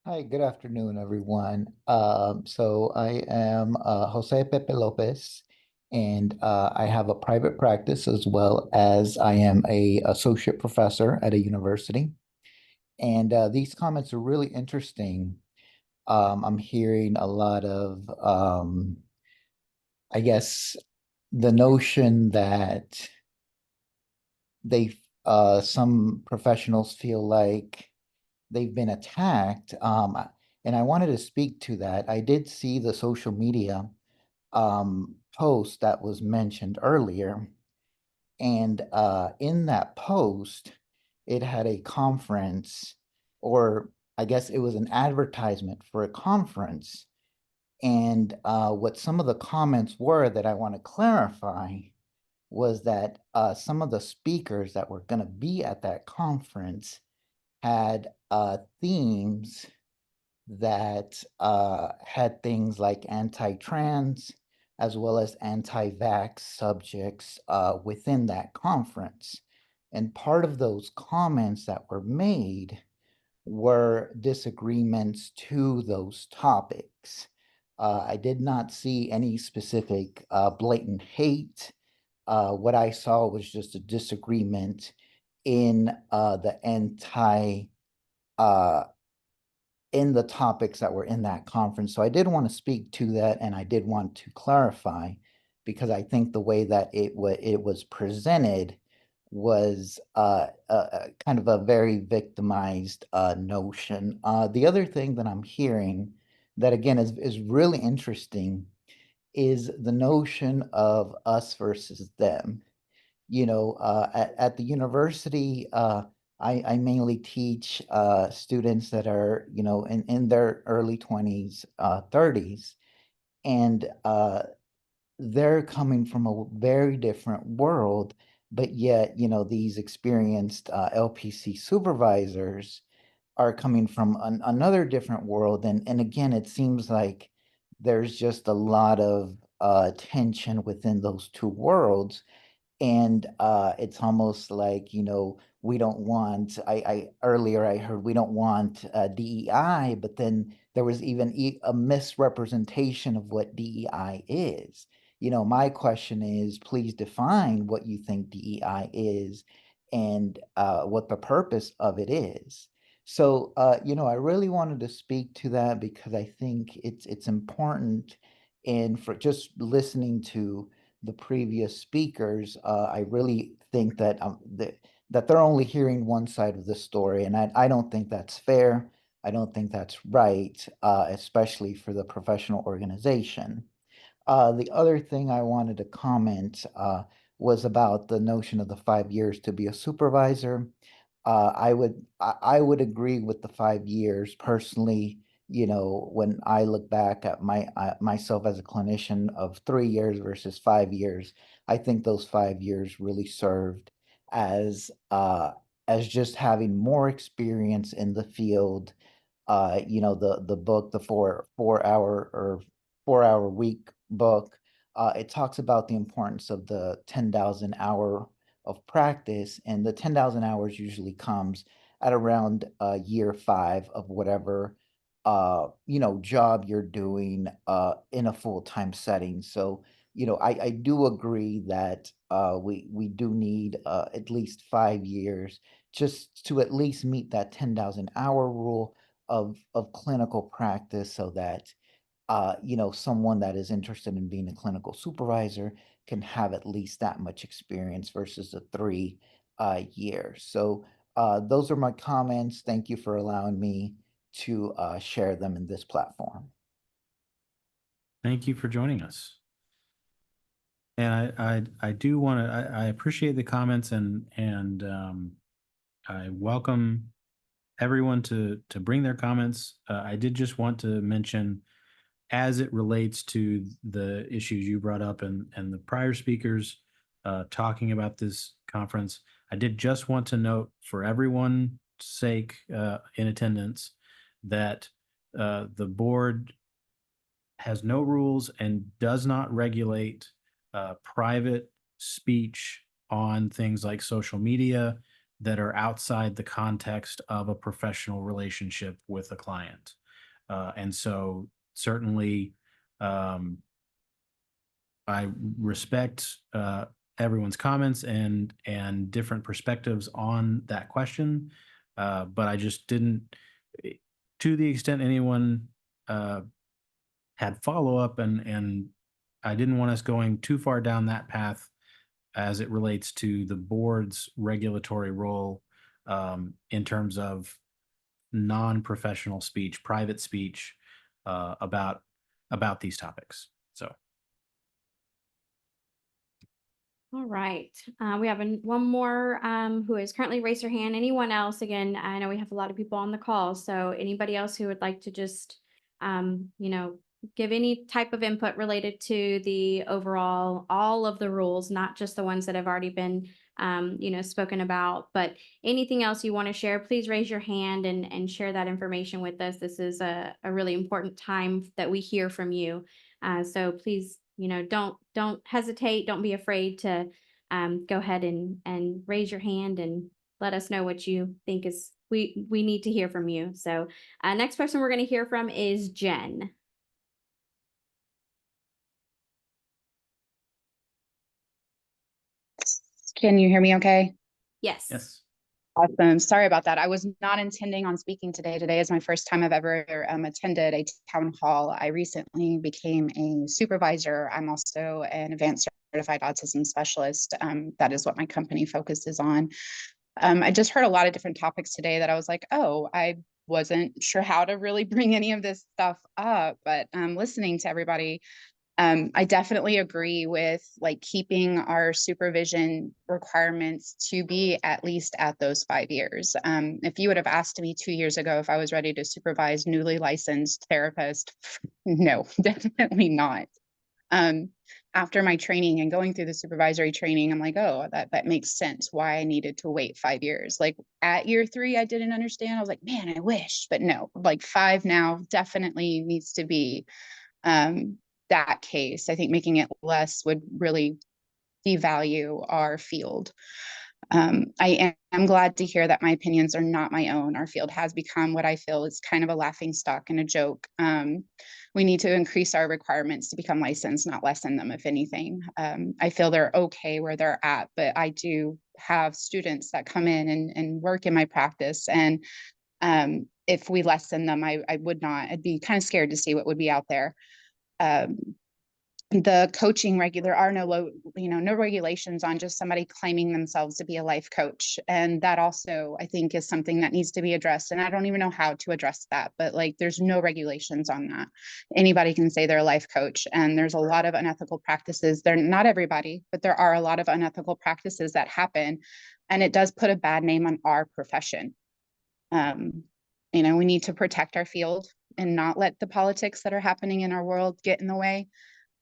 Hi, good afternoon, everyone. So I am Jose Pepe Lopez, and I have a private practice as well as I am an associate professor at a university. And these comments are really interesting. I'm hearing a lot of, I guess, the notion that some professionals feel like they've been attacked. And I wanted to speak to that. I did see the social media post that was mentioned earlier. And in that post, it had a conference, or I guess it was an advertisement for a conference. And what some of the comments were that I want to clarify was that some of the speakers that were going to be at that conference had themes that had things like anti-trans as well as anti-vax subjects within that conference. And part of those comments that were made were disagreements to those topics. I did not see any specific blatant hate. What I saw was just a disagreement in the in the topics that were in that conference. So I did want to speak to that, and I did want to clarify, because I think the way that it was presented was kind of a very victimized notion. The other thing that I'm hearing that again is really interesting is the notion of us versus them. At the university, I mainly teach students that are, in their early 20s, 30s, and they're coming from a very different world, but yet, these experienced LPC supervisors are coming from another different world. And again, it seems like there's just a lot of tension within those two worlds. And it's almost like, we don't want, I earlier I heard we don't want DEI, but then there was even a misrepresentation of what DEI is. My question is, please define what you think DEI is and what the purpose of it is. So, I really wanted to speak to that because I think it's important. And for just listening to the previous speakers, I really think that they're only hearing one side of the story, and I don't think that's fair. I don't think that's right, especially for the professional organization. The other thing I wanted to comment was about the notion of the 5 years to be a supervisor. I would agree with the 5 years personally. When I look back at myself as a clinician of 3 years versus 5 years, I think those 5 years really served as as just having more experience in the field. The book, the 4 hour or 4 hour week book, it talks about the importance of the 10,000 hour of practice, and the 10,000 hours usually comes at around year 5 of whatever job you're doing in a full-time setting. So I do agree that we do need at least 5 years just to at least meet that 10,000 hour rule of clinical practice, so that someone that is interested in being a clinical supervisor can have at least that much experience versus the 3 years. So those are my comments. Thank you for allowing me to share them in this platform. Thank you for joining us. And I do want to, I appreciate the comments, and I welcome everyone to bring their comments. I did just want to mention, as it relates to the issues you brought up and the prior speakers talking about this conference, I did just want to note for everyone's sake in attendance that the board has no rules and does not regulate private speech on things like social media that are outside the context of a professional relationship with a client. And so certainly I respect everyone's comments and different perspectives on that question. But I just didn't, to the extent anyone had follow-up, and I didn't want us going too far down that path as it relates to the board's regulatory role in terms of non-professional speech, private speech about these topics. So. All right. We have one more who is currently raised their hand. Anyone else? Again, I know we have a lot of people on the call. So anybody else who would like to just, give any type of input related to the overall, all of the rules, not just the ones that have already been, spoken about, but anything else you want to share, please raise your hand and share that information with us. This is a really important time that we hear from you. So please, don't hesitate. Don't be afraid to go ahead and raise your hand and let us know what you think is we need to hear from you. So next person we're going to hear from is Jen. Can you hear me okay? Yes. Yes. Awesome. Sorry about that. I was not intending on speaking today. Today is my first time I've ever attended a town hall. I recently became a supervisor. I'm also an advanced certified autism specialist. That is what my company focuses on. I just heard a lot of different topics today that I was like, oh, I wasn't sure how to really bring any of this stuff up, but listening to everybody, I definitely agree with like keeping our supervision requirements to be at least at those 5 years. If you would have asked me 2 years ago if I was ready to supervise newly licensed therapist, no, definitely not. After my training and going through the supervisory training, I'm like, oh, that makes sense why I needed to wait 5 years. Like at year 3, I didn't understand. I was like, man, I wish, but no, like 5 now definitely needs to be that case. I think making it less would really devalue our field. I am glad to hear that my opinions are not my own. Our field has become what I feel is kind of a laughing stock and a joke. We need to increase our requirements to become licensed, not lessen them, if anything. I feel they're okay where they're at, but I do have students that come in and work in my practice. And if we lessen them, I would not. I'd be kind of scared to see what would be out there. The coaching there are no regulations on just somebody claiming themselves to be a life coach. And that also, I think, is something that needs to be addressed. And I don't even know how to address that, but like, there's no regulations on that. Anybody can say they're a life coach, and there's a lot of unethical practices. They're not everybody, but there are a lot of unethical practices that happen. And it does put a bad name on our profession. We need to protect our field and not let the politics that are happening in our world get in the way.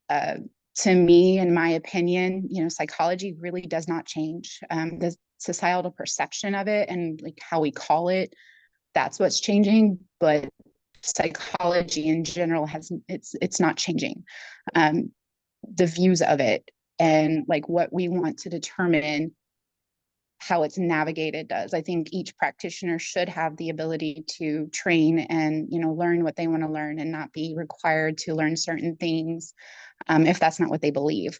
To me, in my opinion, psychology really does not change. The societal perception of it and like how we call it, that's what's changing. But psychology in general it's not changing. The views of it and like what we want to determine how it's navigated does. I think each practitioner should have the ability to train and, learn what they want to learn and not be required to learn certain things if that's not what they believe.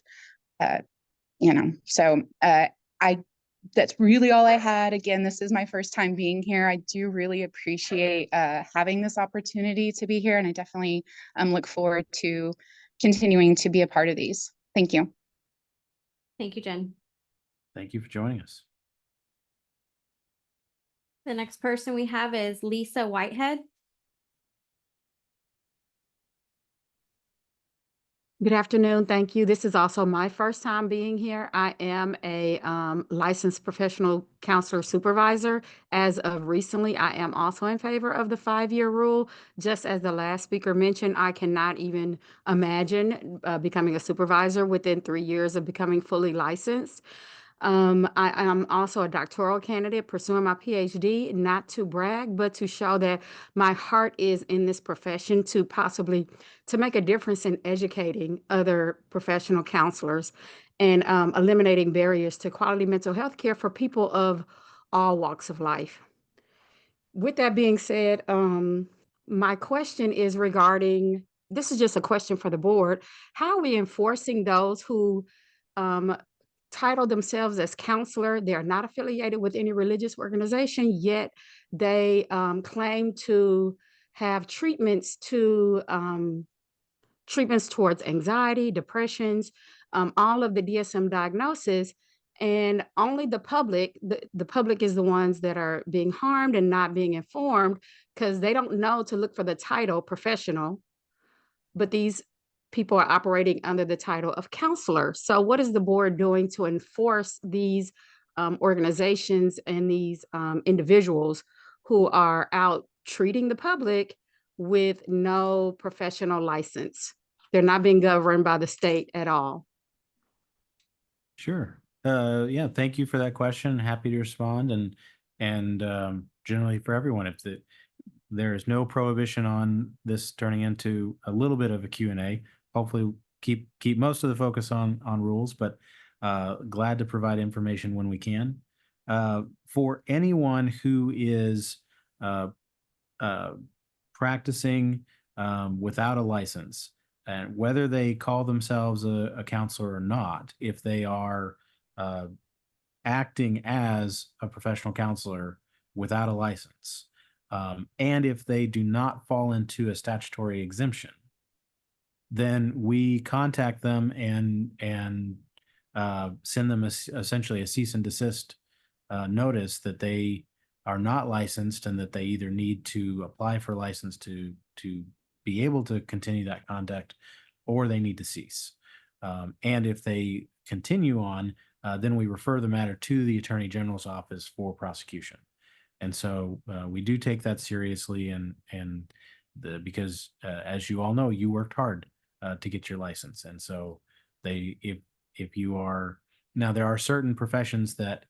So that's really all I had. Again, this is my first time being here. I do really appreciate having this opportunity to be here, and I definitely look forward to continuing to be a part of these. Thank you. Thank you, Jen. Thank you for joining us. The next person we have is Lisa Whitehead. Good afternoon. Thank you. This is also my first time being here. I am a licensed professional counselor supervisor. As of recently, I am also in favor of the 5-year rule. Just as the last speaker mentioned, I cannot even imagine becoming a supervisor within 3 years of becoming fully licensed. I am also a doctoral candidate pursuing my PhD, not to brag, but to show that my heart is in this profession to make a difference in educating other professional counselors and eliminating barriers to quality mental health care for people of all walks of life. With that being said, my question is regarding, this is just a question for the board. How are we enforcing those who title themselves as counselor? They are not affiliated with any religious organization, yet they claim to have treatments towards anxiety, depressions, all of the DSM diagnoses, and only the public is the ones that are being harmed and not being informed because they don't know to look for the title professional, but these people are operating under the title of counselor. So what is the board doing to enforce these organizations and these individuals who are out treating the public with no professional license? They're not being governed by the state at all. Sure. Yeah, thank you for that question. Happy to respond. And generally for everyone, if there is no prohibition on this turning into a little bit of a Q&A. Hopefully keep most of the focus on rules, but glad to provide information when we can. For anyone who is practicing without a license, and whether they call themselves a counselor or not, if they are acting as a professional counselor without a license. And if they do not fall into a statutory exemption, then we contact them and send them essentially a cease and desist notice that they are not licensed and that they either need to apply for a license to be able to continue that conduct, or they need to cease. And if they continue on, then we refer the matter to the Attorney General's office for prosecution. And so we do take that seriously, and because as you all know, you worked hard to get your license, and so if you are now, there are certain professions that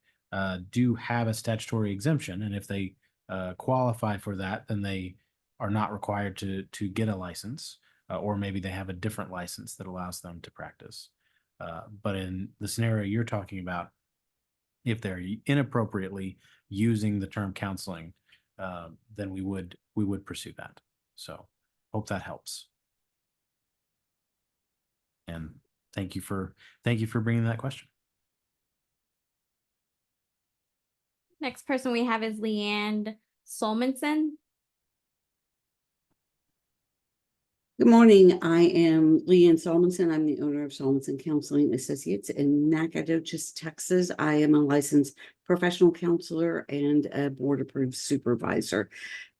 do have a statutory exemption, and if they qualify for that, then they are not required to get a license, or maybe they have a different license that allows them to practice. But in the scenario you're talking about, if they're inappropriately using the term counseling, then we would pursue that. So hope that helps. And thank you for bringing that question. Next person we have is Leanne Solmonson. Good morning. I am Leanne Solmonson. I'm the owner of Solmonson Counseling Associates in Nacogdoches, Texas. I am a licensed professional counselor and a board-approved supervisor.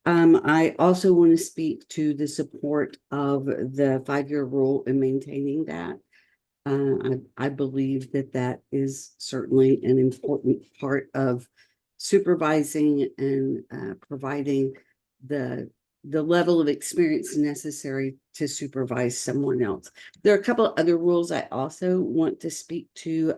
I also want to speak to the support of the 5-year rule and maintaining that. I believe that that is certainly an important part of supervising and providing the level of experience necessary to supervise someone else. There are a couple of other rules I also want to speak to,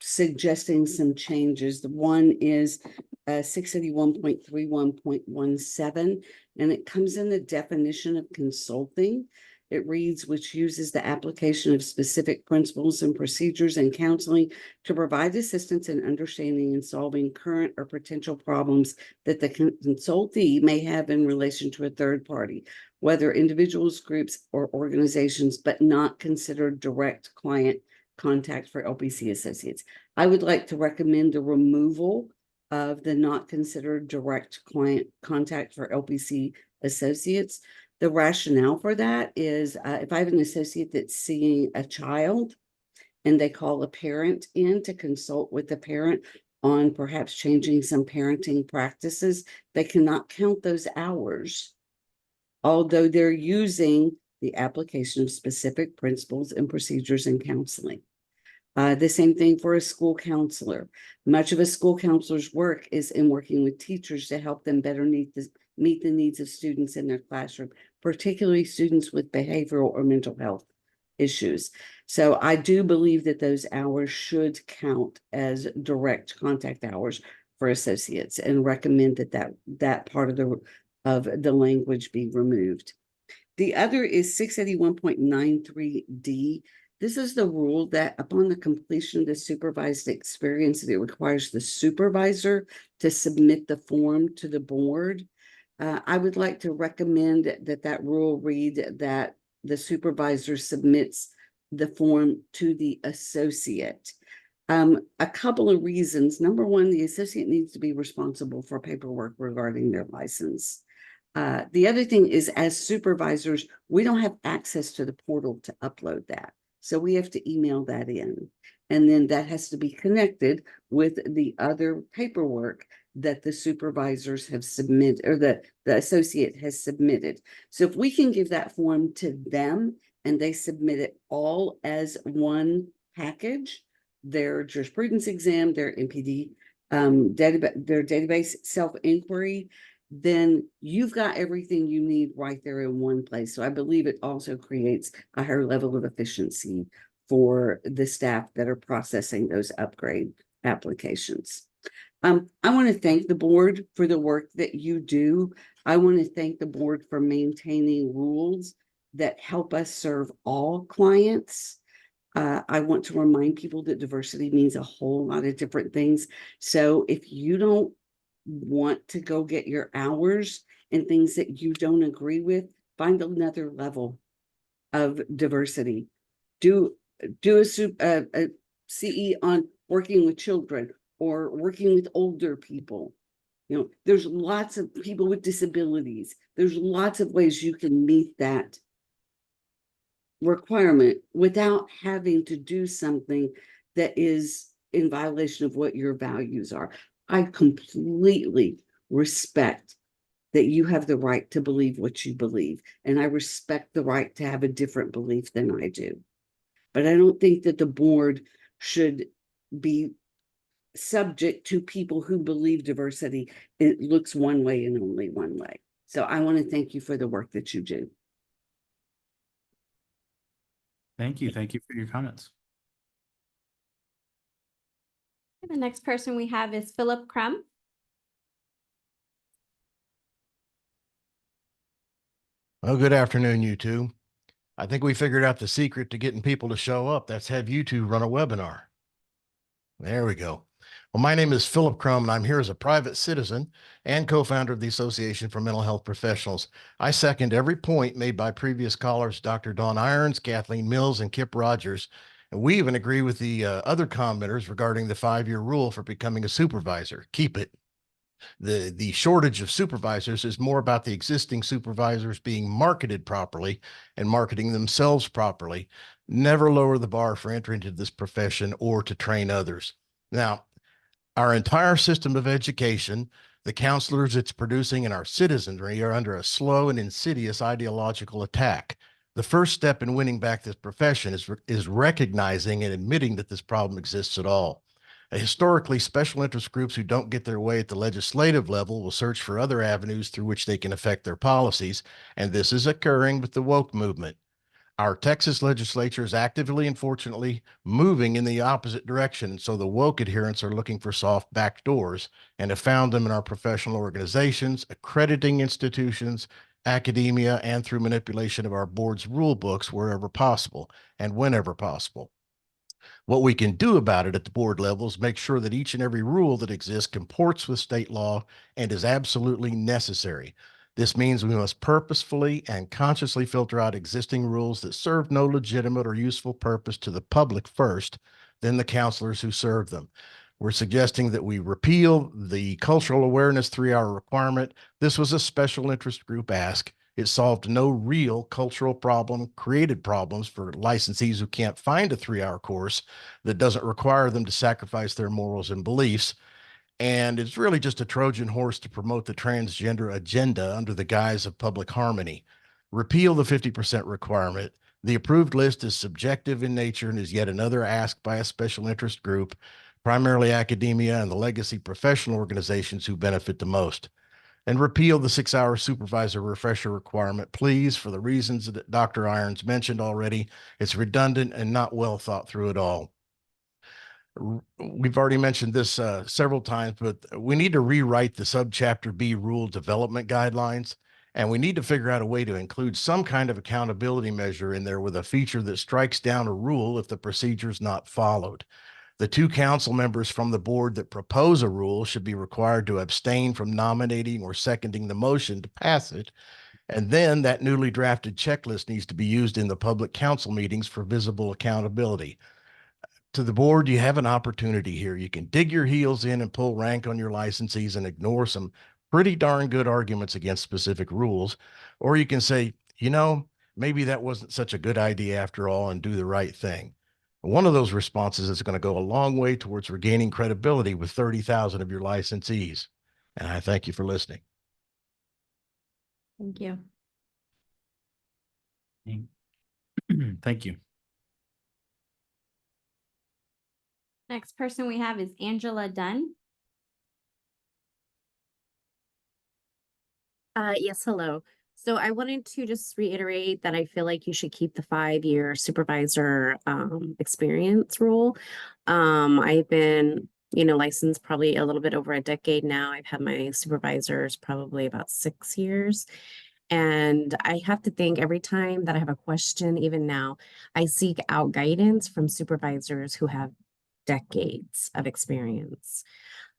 suggesting some changes. The one is 681.31.17, and it comes in the definition of consulting. It reads, which uses the application of specific principles and procedures in counseling to provide assistance in understanding and solving current or potential problems that the consultee may have in relation to a third party, whether individuals, groups, or organizations, but not considered direct client contact for LPC associates. I would like to recommend the removal of the not considered direct client contact for LPC associates. The rationale for that is if I have an associate that's seeing a child and they call a parent in to consult with the parent on perhaps changing some parenting practices, they cannot count those hours, although they're using the application of specific principles and procedures in counseling. The same thing for a school counselor. Much of a school counselor's work is in working with teachers to help them better meet the needs of students in their classroom, particularly students with behavioral or mental health issues. So I do believe that those hours should count as direct contact hours for associates, and recommend that part of the language be removed. The other is 681.93D. This is the rule that upon the completion of the supervised experience, it requires the supervisor to submit the form to the board. I would like to recommend that rule read that the supervisor submits the form to the associate. A couple of reasons. Number one, the associate needs to be responsible for paperwork regarding their license. The other thing is, as supervisors, we don't have access to the portal to upload that. So we have to email that in, and then that has to be connected with the other paperwork that the supervisors have submitted, or the associate has submitted. So if we can give that form to them and they submit it all as one package, their jurisprudence exam, their MPD, their database self-inquiry, then you've got everything you need right there in one place. So I believe it also creates a higher level of efficiency for the staff that are processing those upgrade applications. I want to thank the board for the work that you do. I want to thank the board for maintaining rules that help us serve all clients. I want to remind people that diversity means a whole lot of different things. So if you don't want to go get your hours and things that you don't agree with, find another level of diversity. Do a CE on working with children or working with older people. You know, there's lots of people with disabilities. There's lots of ways you can meet that requirement without having to do something that is in violation of what your values are. I completely respect that you have the right to believe what you believe, and I respect the right to have a different belief than I do. But I don't think that the board should be subject to people who believe diversity, it looks one way and only one way. So I want to thank you for the work that you do. Thank you. Thank you for your comments. The next person we have is Philip Crum. Well, good afternoon, you two. I think we figured out the secret to getting people to show up. That's have you two run a webinar. There we go. Well, my name is Philip Crum, and I'm here as a private citizen and co-founder of the Association for Mental Health Professionals. I second every point made by previous callers, Dr. Dawn Irons, Kathleen Mills, and Kip Rogers. And we even agree with the other commenters regarding the 5-year rule for becoming a supervisor. Keep it. The shortage of supervisors is more about the existing supervisors being marketed properly and marketing themselves properly. Never lower the bar for entry into this profession or to train others. Now, our entire system of education, the counselors it's producing, and our citizenry are under a slow and insidious ideological attack. The first step in winning back this profession is recognizing and admitting that this problem exists at all. Historically, special interest groups who don't get their way at the legislative level will search for other avenues through which they can affect their policies, and this is occurring with the woke movement. Our Texas legislature is actively, unfortunately, moving in the opposite direction, and so the woke adherents are looking for soft back doors and have found them in our professional organizations, accrediting institutions, academia, and through manipulation of our board's rule books wherever possible and whenever possible. What we can do about it at the board level is make sure that each and every rule that exists comports with state law and is absolutely necessary. This means we must purposefully and consciously filter out existing rules that serve no legitimate or useful purpose to the public first, then the counselors who serve them. We're suggesting that we repeal the cultural awareness 3-hour requirement. This was a special interest group ask. It solved no real cultural problem, created problems for licensees who can't find a 3-hour course that doesn't require them to sacrifice their morals and beliefs. And it's really just a Trojan horse to promote the transgender agenda under the guise of public harmony. Repeal the 50% requirement. The approved list is subjective in nature and is yet another ask by a special interest group, primarily academia and the legacy professional organizations who benefit the most. And repeal the 6-hour supervisor refresher requirement, please, for the reasons that Dr. Irons mentioned already. It's redundant and not well thought through at all. We've already mentioned this several times, but we need to rewrite the subchapter B rule development guidelines, and we need to figure out a way to include some kind of accountability measure in there with a feature that strikes down a rule if the procedure is not followed. The 2 council members from the board that propose a rule should be required to abstain from nominating or seconding the motion to pass it. And then that newly drafted checklist needs to be used in the public council meetings for visible accountability. To the board, you have an opportunity here. You can dig your heels in and pull rank on your licensees and ignore some pretty darn good arguments against specific rules. Or you can say, you know, maybe that wasn't such a good idea after all and do the right thing. One of those responses is going to go a long way towards regaining credibility with 30,000 of your licensees. And I thank you for listening. Thank you. Thank you. Next person we have is Angela Dunn. Yes, hello. So I wanted to just reiterate that I feel like you should keep the 5-year supervisor experience rule. I've been, licensed probably a little bit over a decade now. I've had my supervisors probably about 6 years. And I have to think every time that I have a question, even now, I seek out guidance from supervisors who have decades of experience.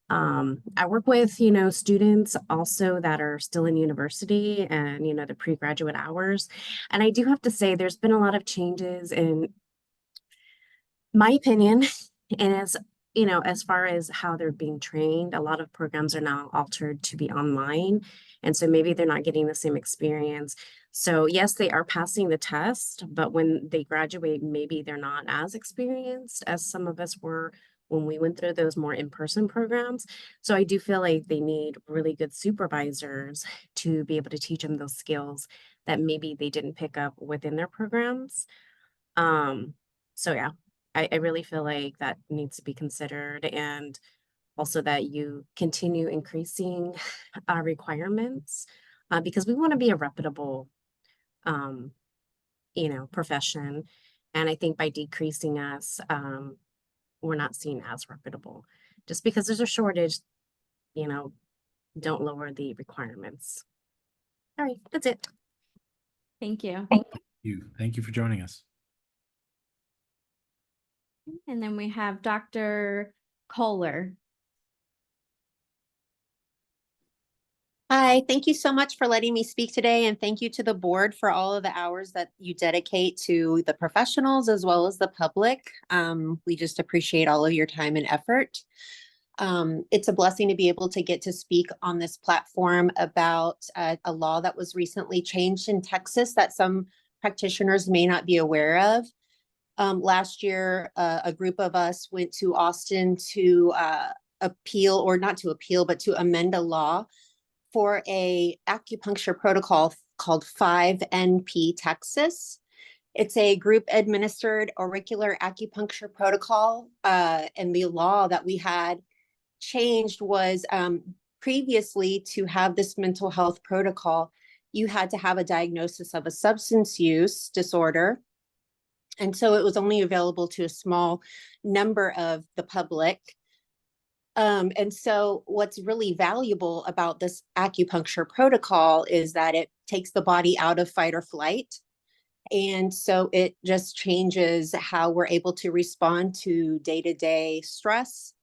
I work with, students also that are still in university and, the pre-graduate hours. And I do have to say there's been a lot of changes in my opinion, and as as far as how they're being trained, a lot of programs are now altered to be online. And so maybe they're not getting the same experience. So yes, they are passing the test, but when they graduate, maybe they're not as experienced as some of us were when we went through those more in-person programs. So I do feel like they need really good supervisors to be able to teach them those skills that maybe they didn't pick up within their programs. So yeah, I really feel like that needs to be considered, and also that you continue increasing requirements because we want to be a reputable, um, profession. And I think by decreasing us, we're not seen as reputable. Just because there's a shortage, you know, don't lower the requirements. All right, that's it. Thank you. Thank you for joining us. And then we have Dr. Kohler. Hi, thank you so much for letting me speak today, and thank you to the board for all of the hours that you dedicate to the professionals as well as the public. We just appreciate all of your time and effort. It's a blessing to be able to get to speak on this platform about a law that was recently changed in Texas that some practitioners may not be aware of. Last year, a group of us went to Austin to appeal, or not to appeal, but to amend a law for a acupuncture protocol called 5NP Texas. It's a group administered auricular acupuncture protocol. And the law that we had changed was previously, to have this mental health protocol, you had to have a diagnosis of a substance use disorder. And so it was only available to a small number of the public. And so what's really valuable about this acupuncture protocol is that it takes the body out of fight or flight. And so it just changes how we're able to respond to day-to-day stress.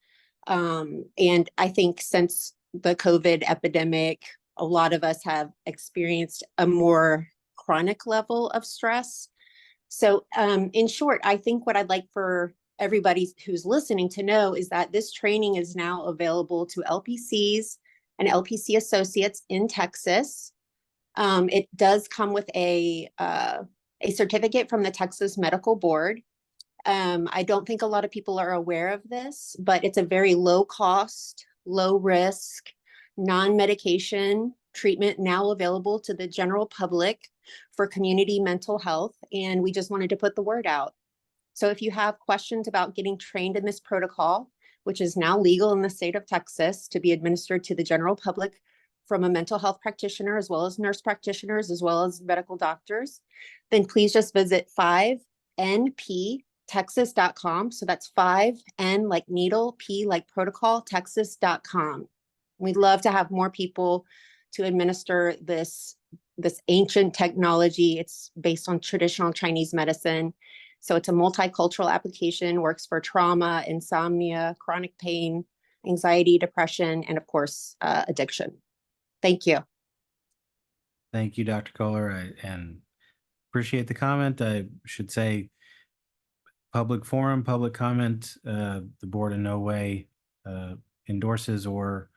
And I think since the COVID epidemic, a lot of us have experienced a more chronic level of stress. So in short, I think what I'd like for everybody who's listening to know is that this training is now available to LPCs and LPC associates in Texas. It does come with a certificate from the Texas Medical Board. I don't think a lot of people are aware of this, but it's a very low cost, low risk, non-medication treatment now available to the general public for community mental health. And we just wanted to put the word out. So if you have questions about getting trained in this protocol, which is now legal in the state of Texas to be administered to the general public from a mental health practitioner, as well as nurse practitioners, as well as medical doctors, then please just visit 5nptexas.com. So that's 5N like needle, P like protocol, Texas.com. We'd love to have more people to administer this ancient technology. It's based on traditional Chinese medicine. So it's a multicultural application, works for trauma, insomnia, chronic pain, anxiety, depression, and of course, addiction. Thank you. Thank you, Dr. Kohler, and appreciate the comment. I should say public forum, public comment. The board in no way endorses or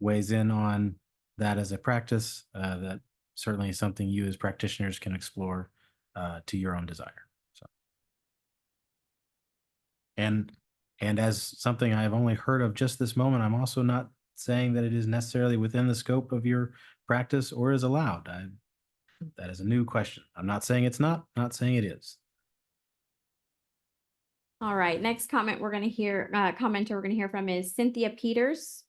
weighs in on that as a practice. That certainly is something you as practitioners can explore to your own desire. So, and as something I've only heard of just this moment, I'm also not saying that it is necessarily within the scope of your practice or is allowed. That is a new question. I'm not saying it's not saying it is. All right, next commenter we're going to hear from is Cynthia Peters.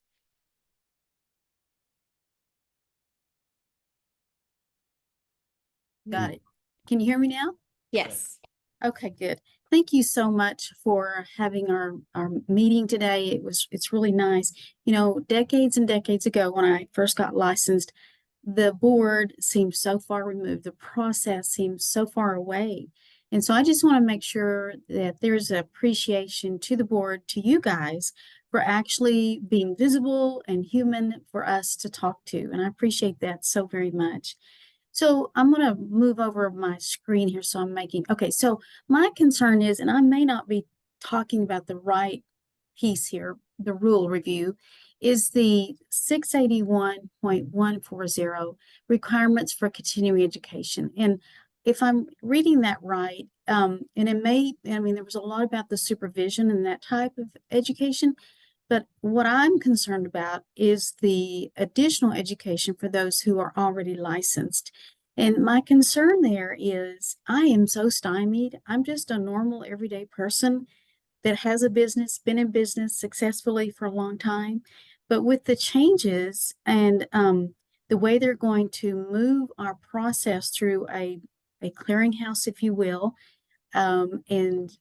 Got it. Can you hear me now? Yes. Okay, good. Thank you so much for having our meeting today. It's really nice. You know, decades and decades ago when I first got licensed, the board seemed so far removed. The process seemed so far away. And so I just want to make sure that there's appreciation to the board, to you guys, for actually being visible and human for us to talk to. And I appreciate that so very much. So I'm going to move over my screen here. So my concern is, and I may not be talking about the right piece here, the rule review, is the 681.140 requirements for continuing education. And if I'm reading that right, and it may, I mean, there was a lot about the supervision and that type of education, but what I'm concerned about is the additional education for those who are already licensed. And my concern there is I am so stymied. I'm just a normal, everyday person that has a business, been in business successfully for a long time. But with the changes and the way they're going to move our process through a clearinghouse, if you will, and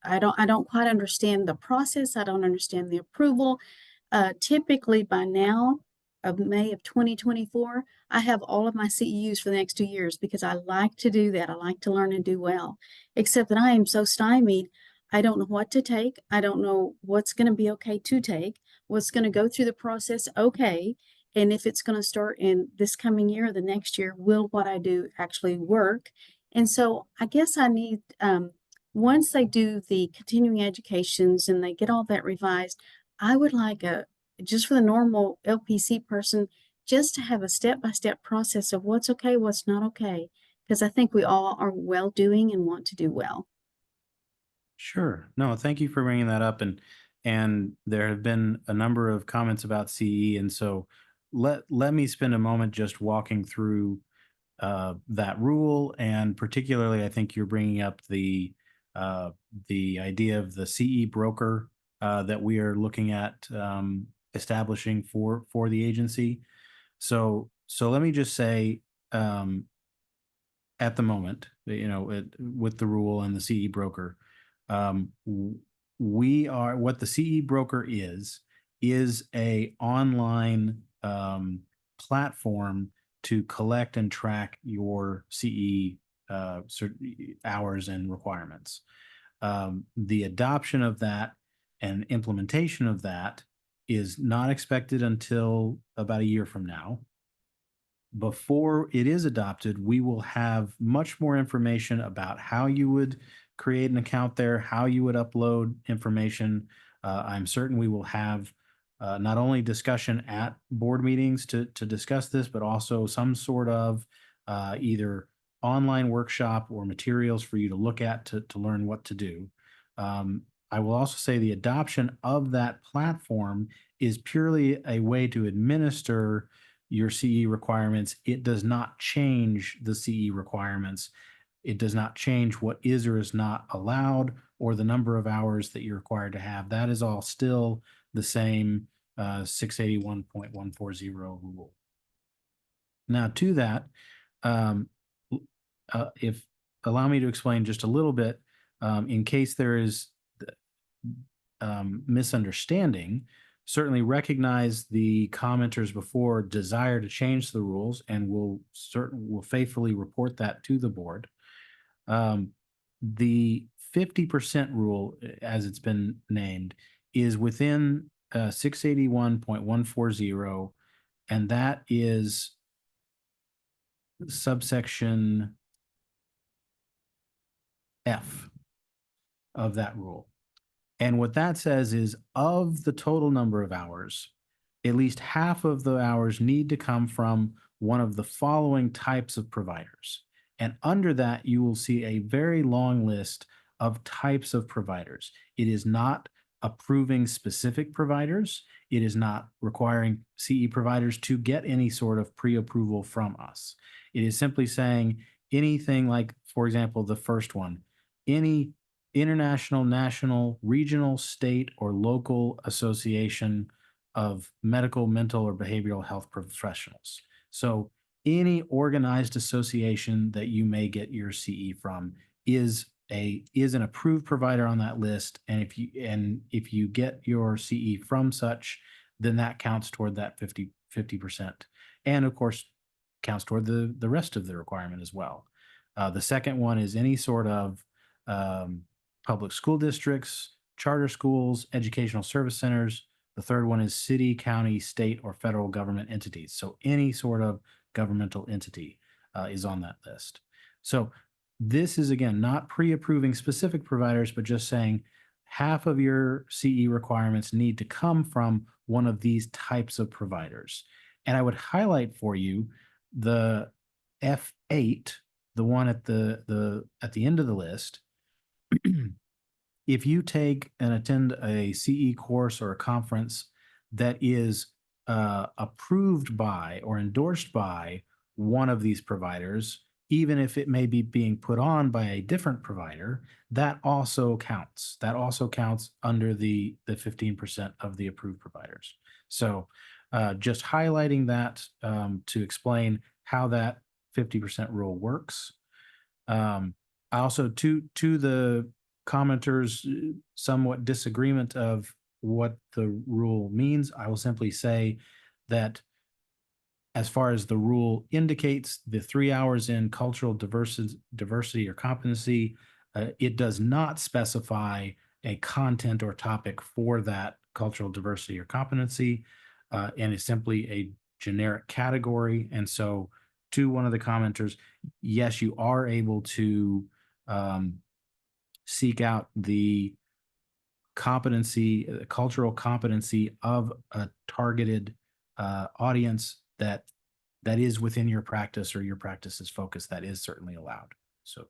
I don't quite understand the process. I don't understand the approval. Typically by now of May of 2024, I have all of my CEUs for the next 2 years because I like to do that. I like to learn and do well, except that I am so stymied. I don't know what to take. I don't know what's going to be okay to take, what's going to go through the process okay, and if it's going to start in this coming year or the next year, will what I do actually work? And so I guess I need, once they do the continuing educations and they get all that revised, I would like just for the normal LPC person, just to have a step-by-step process of what's okay, what's not okay, because I think we all are well doing and want to do well. Sure. No, thank you for bringing that up. And there have been a number of comments about CE. And so let me spend a moment just walking through that rule. And particularly, I think you're bringing up the idea of the CE broker that we are looking at establishing for the agency. So let me just say, at the moment, with the rule and the CE broker, we are what the CE broker is a online platform to collect and track your CE hours and requirements. The adoption of that and implementation of that is not expected until about a year from now. Before it is adopted, we will have much more information about how you would create an account there, how you would upload information. I'm certain we will have not only discussion at board meetings to discuss this, but also some sort of either online workshop or materials for you to look at to learn what to do. I will also say the adoption of that platform is purely a way to administer your CE requirements. It does not change the CE requirements. It does not change what is or is not allowed or the number of hours that you're required to have. That is all still the same 681.140 rule. Now to that, if allow me to explain just a little bit, in case there is misunderstanding, certainly recognize the commenters before desire to change the rules and will faithfully report that to the board. The 50% rule, as it's been named, is within 681.140, and that is subsection F of that rule. And what that says is of the total number of hours, at least half of the hours need to come from one of the following types of providers. And under that, you will see a very long list of types of providers. It is not approving specific providers. It is not requiring CE providers to get any sort of pre-approval from us. It is simply saying anything like, for example, the first one, any international, national, regional, state, or local association of medical, mental, or behavioral health professionals. So any organized association that you may get your CE from is an approved provider on that list. And if you get your CE from such, then that counts toward that 50%. And of course, counts toward the rest of the requirement as well. The second one is any sort of public school districts, charter schools, educational service centers. The third one is city, county, state, or federal government entities. So any sort of governmental entity is on that list. So this is, again, not pre-approving specific providers, but just saying half of your CE requirements need to come from one of these types of providers. And I would highlight for you the F8, the one at the end of the list. If you take and attend a CE course or a conference that is approved by or endorsed by one of these providers, even if it may be being put on by a different provider, that also counts. That also counts under the 15% of the approved providers. So just highlighting that to explain how that 50% rule works. Also, to the commenters' somewhat disagreement of what the rule means, I will simply say that as far as the rule indicates, the 3 hours in cultural diversity or competency, it does not specify a content or topic for that cultural diversity or competency, and is simply a generic category. And so to one of the commenters, yes, you are able to seek out the competency, cultural competency of a targeted audience that is within your practice or your practice's focus. That is certainly allowed. So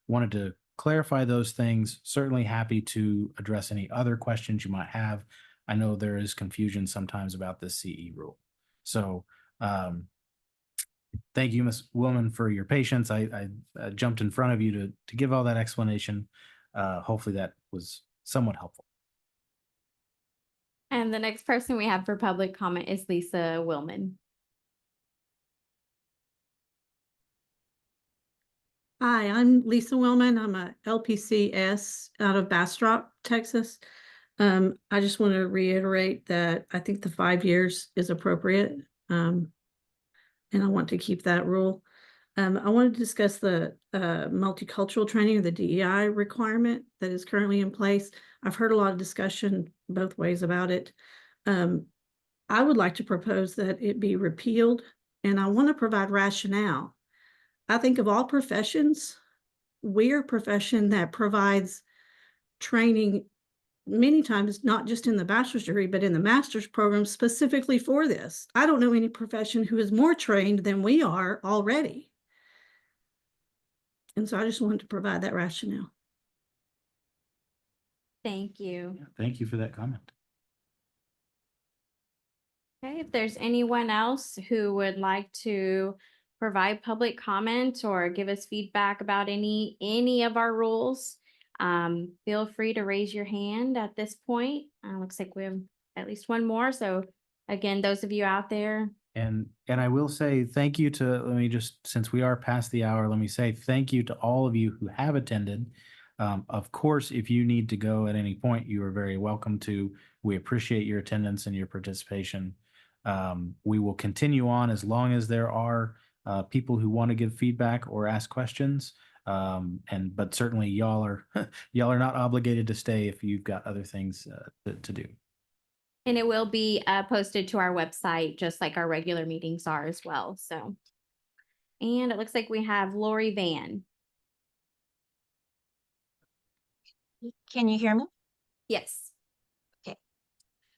wanted to clarify those things. Certainly happy to address any other questions you might have. I know there is confusion sometimes about this CE rule. So thank you, Ms. Willman, for your patience. I jumped in front of you to give all that explanation. Hopefully that was somewhat helpful. And the next person we have for public comment is Lisa Willman. Hi, I'm Lisa Willman. I'm a LPCS out of Bastrop, Texas. I just want to reiterate that I think the 5 years is appropriate. And I want to keep that rule. I want to discuss the multicultural training or the DEI requirement that is currently in place. I've heard a lot of discussion both ways about it. I would like to propose that it be repealed, and I want to provide rationale. I think of all professions, we're a profession that provides training many times, not just in the bachelor's degree, but in the master's program specifically for this. I don't know any profession who is more trained than we are already. And so I just wanted to provide that rationale. Thank you. Thank you for that comment. Okay, if there's anyone else who would like to provide public comment or give us feedback about any of our rules, feel free to raise your hand at this point. Looks like we have at least one more. So again, those of you out there. And I will say thank you to, let me just, since we are past the hour, let me say thank you to all of you who have attended. Of course, if you need to go at any point, you are very welcome to. We appreciate your attendance and your participation. We will continue on as long as there are people who want to give feedback or ask questions. But certainly y'all are not obligated to stay if you've got other things to do. And it will be posted to our website, just like our regular meetings are as well. So, and it looks like we have Lori Van. Can you hear me? Yes. Okay.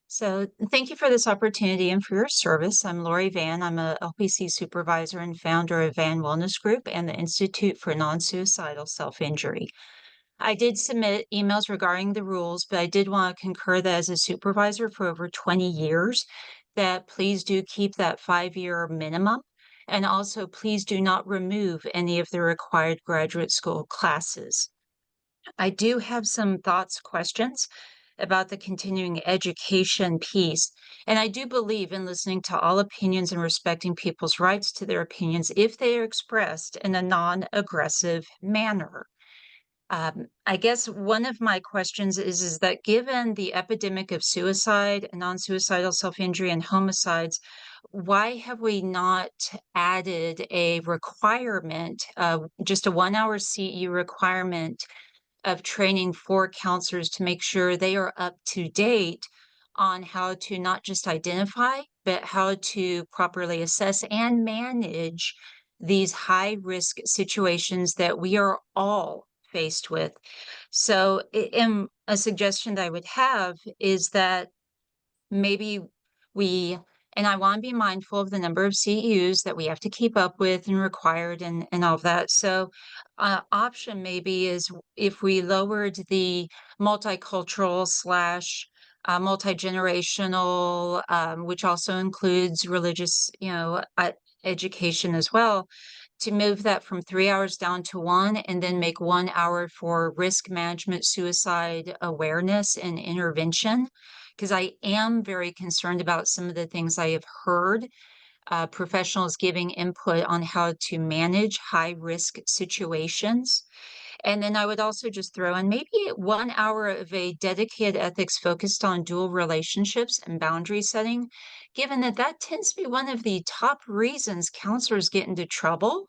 So thank you for this opportunity and for your service. I'm Lori Van. I'm a LPC supervisor and founder of Van Wellness Group and the Institute for Non-Suicidal Self-Injury. I did submit emails regarding the rules, but I did want to concur that as a supervisor for over 20 years, that please do keep that 5-year minimum. And also please do not remove any of the required graduate school classes. I do have some thoughts, questions about the continuing education piece. And I do believe in listening to all opinions and respecting people's rights to their opinions if they are expressed in a non-aggressive manner. I guess one of my questions is that given the epidemic of suicide, non-suicidal self-injury, and homicides, why have we not added a requirement, just a 1-hour CE requirement of training for counselors to make sure they are up to date on how to not just identify, but how to properly assess and manage these high-risk situations that we are all faced with. So a suggestion that I would have is that maybe and I want to be mindful of the number of CEUs that we have to keep up with and required and all of that. So option maybe is if we lowered the multicultural slash multi-generational, which also includes religious, education as well, to move that from 3 hours down to 1, and then make 1 hour for risk management, suicide awareness, and intervention. Because I am very concerned about some of the things I have heard professionals giving input on how to manage high risk situations. And then I would also just throw in maybe 1 hour of a dedicated ethics focused on dual relationships and boundary setting, given that that tends to be one of the top reasons counselors get into trouble.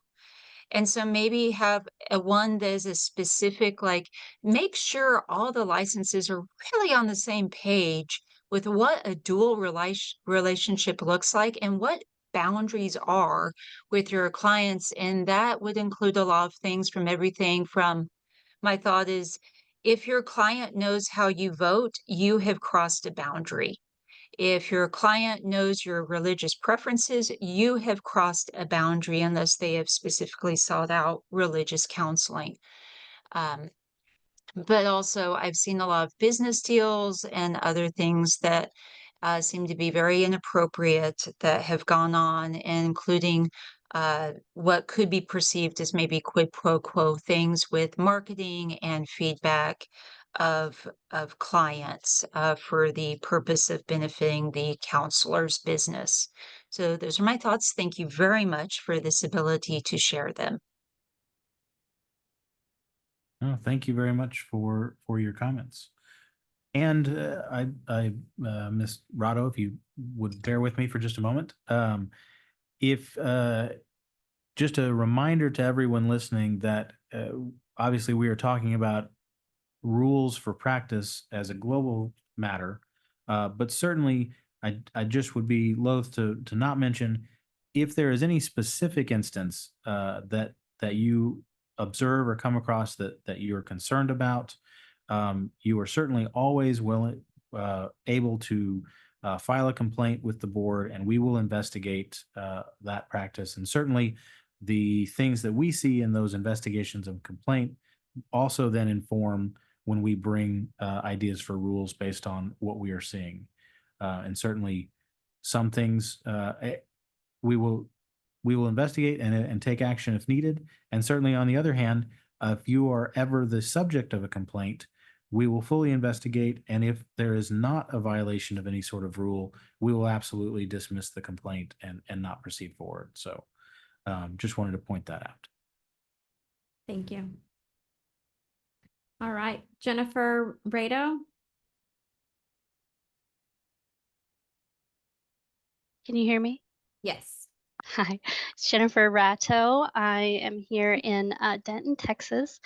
And so maybe have a one that is a specific, like, make sure all the licenses are really on the same page with what a dual relationship looks like and what boundaries are with your clients. And that would include a lot of things, from everything from, my thought is, if your client knows how you vote, you have crossed a boundary. If your client knows your religious preferences, you have crossed a boundary unless they have specifically sought out religious counseling. But also, I've seen a lot of business deals and other things that seem to be very inappropriate that have gone on, including what could be perceived as maybe quid pro quo things with marketing and feedback of clients for the purpose of benefiting the counselor's business. So those are my thoughts. Thank you very much for this ability to share them. Oh, thank you very much for your comments. And Ms. Rado, if you would bear with me for just a moment. If just a reminder to everyone listening that obviously we are talking about rules for practice as a global matter, but certainly I just would be loath to not mention, if there is any specific instance that you observe or come across that you're concerned about, you are certainly always able to file a complaint with the board, and we will investigate that practice. And certainly the things that we see in those investigations of complaint also then inform when we bring ideas for rules based on what we are seeing. And certainly some things we will investigate and take action if needed. And certainly, on the other hand, if you are ever the subject of a complaint, we will fully investigate. And if there is not a violation of any sort of rule, we will absolutely dismiss the complaint and not proceed forward. So just wanted to point that out. Thank you. All right, Jennifer Rado. Can you hear me? Yes. Hi, it's Jennifer Ratto. I am here in Denton, Texas.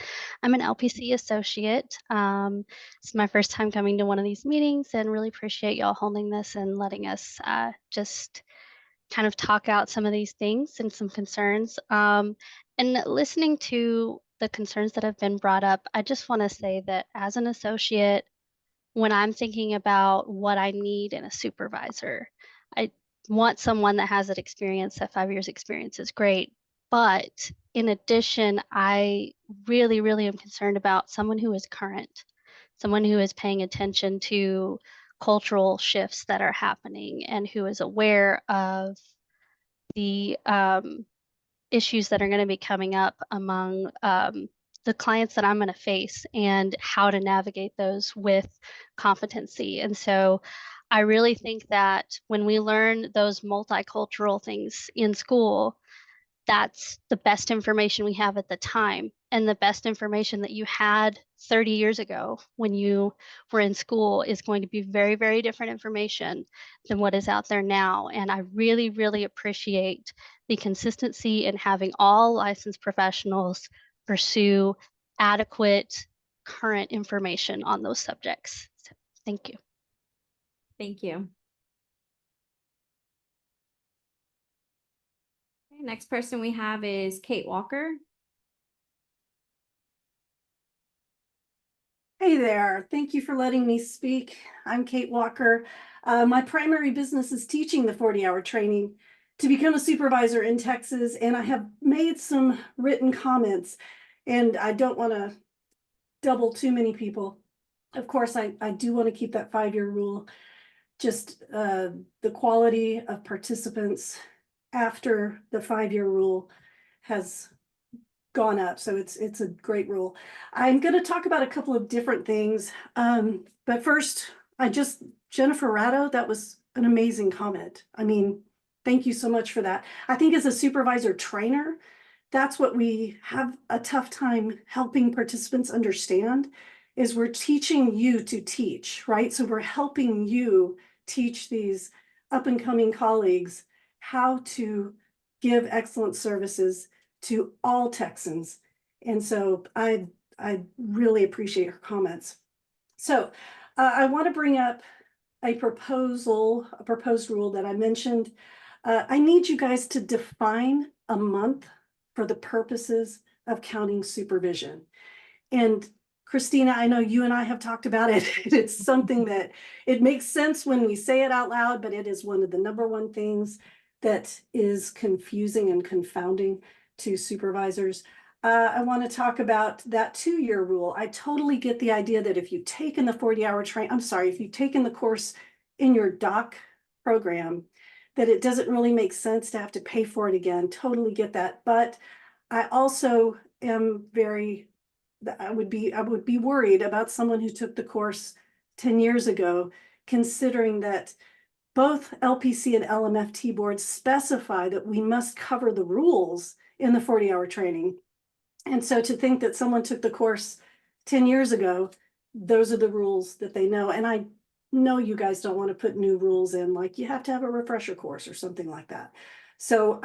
I'm an LPC associate. It's my first time coming to one of these meetings, and really appreciate y'all holding this and letting us just kind of talk out some of these things and some concerns. And listening to the concerns that have been brought up, I just want to say that as an associate, when I'm thinking about what I need in a supervisor, I want someone that has that experience. That 5 years experience is great. But in addition, I really, really am concerned about someone who is current, someone who is paying attention to cultural shifts that are happening and who is aware of the issues that are going to be coming up among the clients that I'm going to face, and how to navigate those with competency. And so I really think that when we learn those multicultural things in school, that's the best information we have at the time, and the best information that you had 30 years ago when you were in school is going to be very, very different information than what is out there now. And I really, really appreciate the consistency in having all licensed professionals pursue adequate current information on those subjects. So, thank you. Thank you. Okay, next person we have is Kate Walker. Hey there. Thank you for letting me speak. I'm Kate Walker. My primary business is teaching the 40-hour training to become a supervisor in Texas, and I have made some written comments, and I don't want to double too many people. Of course, I do want to keep that 5-year rule. Just the quality of participants after the 5-year rule has gone up. So it's a great rule. I'm going to talk about a couple of different things. But first, Jennifer Ratto, that was an amazing comment. I mean, thank you so much for that. I think as a supervisor trainer, that's what we have a tough time helping participants understand is we're teaching you to teach, right? So we're helping you teach these up and coming colleagues how to give excellent services to all Texans. And so I really appreciate her comments. So I want to bring up a proposed rule that I mentioned. I need you guys to define a month for the purposes of counting supervision. And Christina, I know you and I have talked about it. It's something that it makes sense when we say it out loud, but it is one of the number one things that is confusing and confounding to supervisors. I want to talk about that 2-year rule. I totally get the idea that if you've taken the 40-hour if you've taken the course in your doc program, that it doesn't really make sense to have to pay for it again. Totally get that. But I also am I would be worried about someone who took the course 10 years ago, considering that both LPC and LMFT boards specify that we must cover the rules in the 40-hour training. And so to think that someone took the course 10 years ago, those are the rules that they know. And I know you guys don't want to put new rules in, like you have to have a refresher course or something like that. So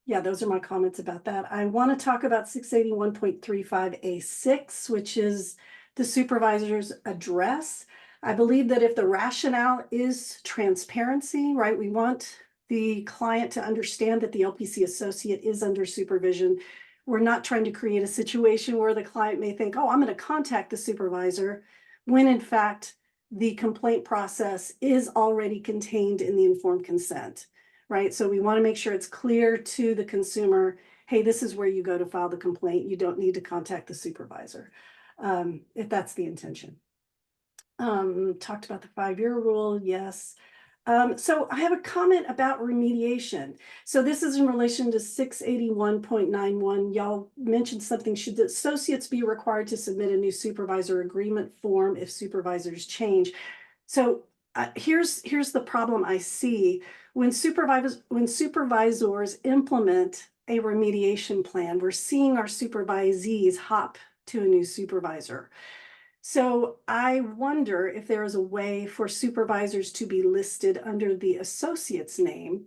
yeah, those are my comments about that. I want to talk about 681.35A6, which is the supervisor's address. I believe that if the rationale is transparency, right, we want the client to understand that the LPC associate is under supervision. We're not trying to create a situation where the client may think, oh, I'm going to contact the supervisor, when in fact, the complaint process is already contained in the informed consent, right? So we want to make sure it's clear to the consumer, hey, this is where you go to file the complaint. You don't need to contact the supervisor, if that's the intention. Talked about the 5-year rule, yes. So I have a comment about remediation. So this is in relation to 681.91. Y'all mentioned something, should the associates be required to submit a new supervisor agreement form if supervisors change? So here's the problem I see. When supervisors implement a remediation plan, we're seeing our supervisees hop to a new supervisor. So I wonder if there is a way for supervisors to be listed under the associate's name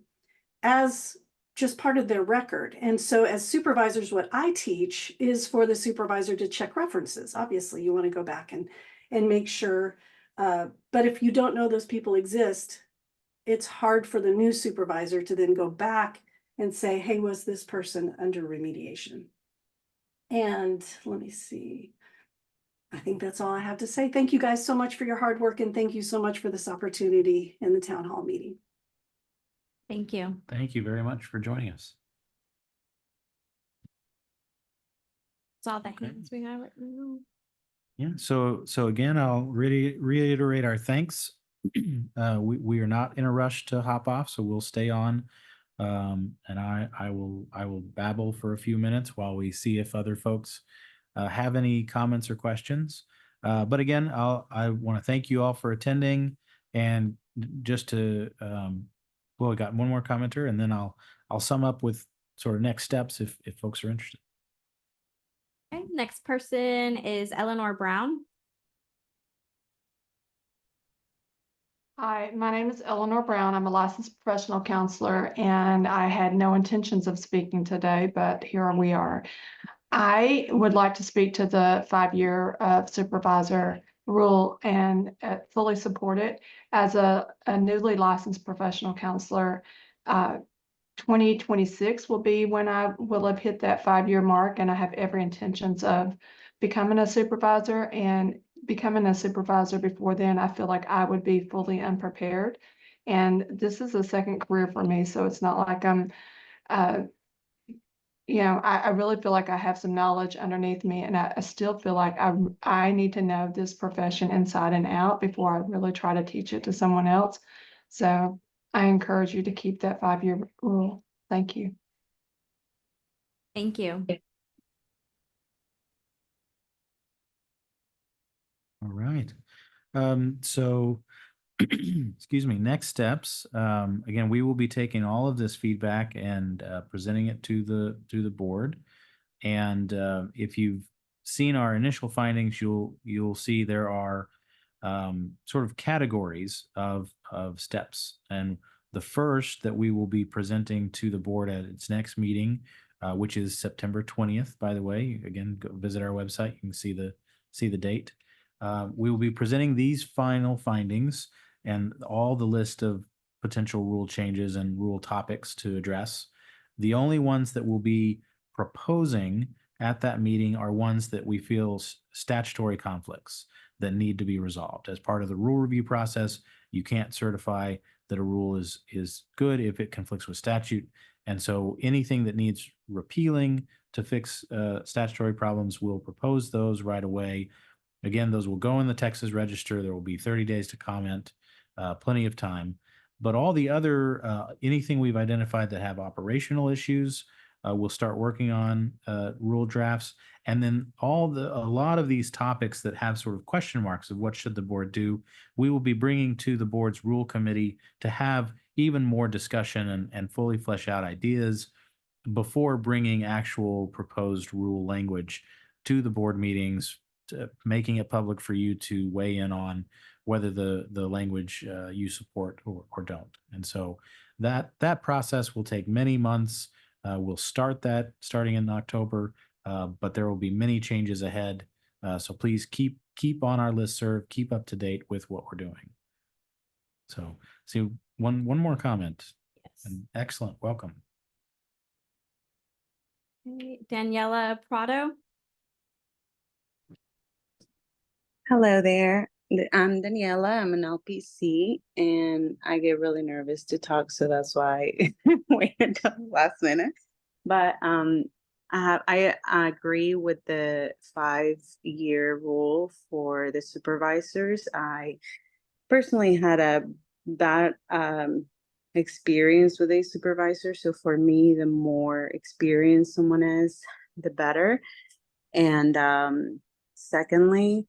as just part of their record. And so as supervisors, what I teach is for the supervisor to check references. Obviously, you want to go back and make sure. But if you don't know those people exist, it's hard for the new supervisor to then go back and say, hey, was this person under remediation? And let me see. I think that's all I have to say. Thank you guys so much for your hard work, and thank you so much for this opportunity in the town hall meeting. Thank you. Thank you very much for joining us. That's all the hands we have right now. Yeah, so again, I'll reiterate our thanks. We are not in a rush to hop off, so we'll stay on. And I will babble for a few minutes while we see if other folks have any comments or questions. But again, I want to thank you all for attending, and just to well, we got one more commenter, and then I'll sum up with sort of next steps if folks are interested. Okay, next person is Eleanor Brown. Hi, my name is Eleanor Brown. I'm a licensed professional counselor, and I had no intentions of speaking today, but here we are. I would like to speak to the 5-year supervisor rule and fully support it. As a newly licensed professional counselor, 2026 will be when I will have hit that 5-year mark, and I have every intentions of becoming a supervisor, and becoming a supervisor before then, I feel like I would be fully unprepared. And this is a second career for me, so it's not like I'm, I really feel like I have some knowledge underneath me, and I still feel like I need to know this profession inside and out before I really try to teach it to someone else. So I encourage you to keep that 5-year rule. Thank you. Thank you. All right. So, excuse me, next steps. Again, we will be taking all of this feedback and presenting it to the board. And if you've seen our initial findings, you'll see there are sort of categories of steps. And the first that we will be presenting to the board at its next meeting, which is September 20th, by the way. Again, go visit our website. You can see the date. We will be presenting these final findings and all the list of potential rule changes and rule topics to address. The only ones that will be proposing at that meeting are ones that we feel statutory conflicts that need to be resolved. As part of the rule review process, you can't certify that a rule is good if it conflicts with statute. And so anything that needs repealing to fix statutory problems, we'll propose those right away. Again, those will go in the Texas Register. There will be 30 days to comment, plenty of time. But all the other, anything we've identified that have operational issues, we'll start working on rule drafts. And then a lot of these topics that have sort of question marks of what should the board do, we will be bringing to the board's rule committee to have even more discussion and fully flesh out ideas before bringing actual proposed rule language to the board meetings, making it public for you to weigh in on whether the language you support or don't. And so that process will take many months. We'll start that starting in October, but there will be many changes ahead. So please keep on our listserv, keep up to date with what we're doing. So see one more comment. Yes. And excellent, welcome. Daniela Prado. Hello there. I'm Daniela. I'm an LPC, and I get really nervous to talk, so that's why I waited until the last minute. But I agree with the 5-year rule for the supervisors. I personally had a bad experience with a supervisor, so for me, the more experienced someone is, the better. And secondly,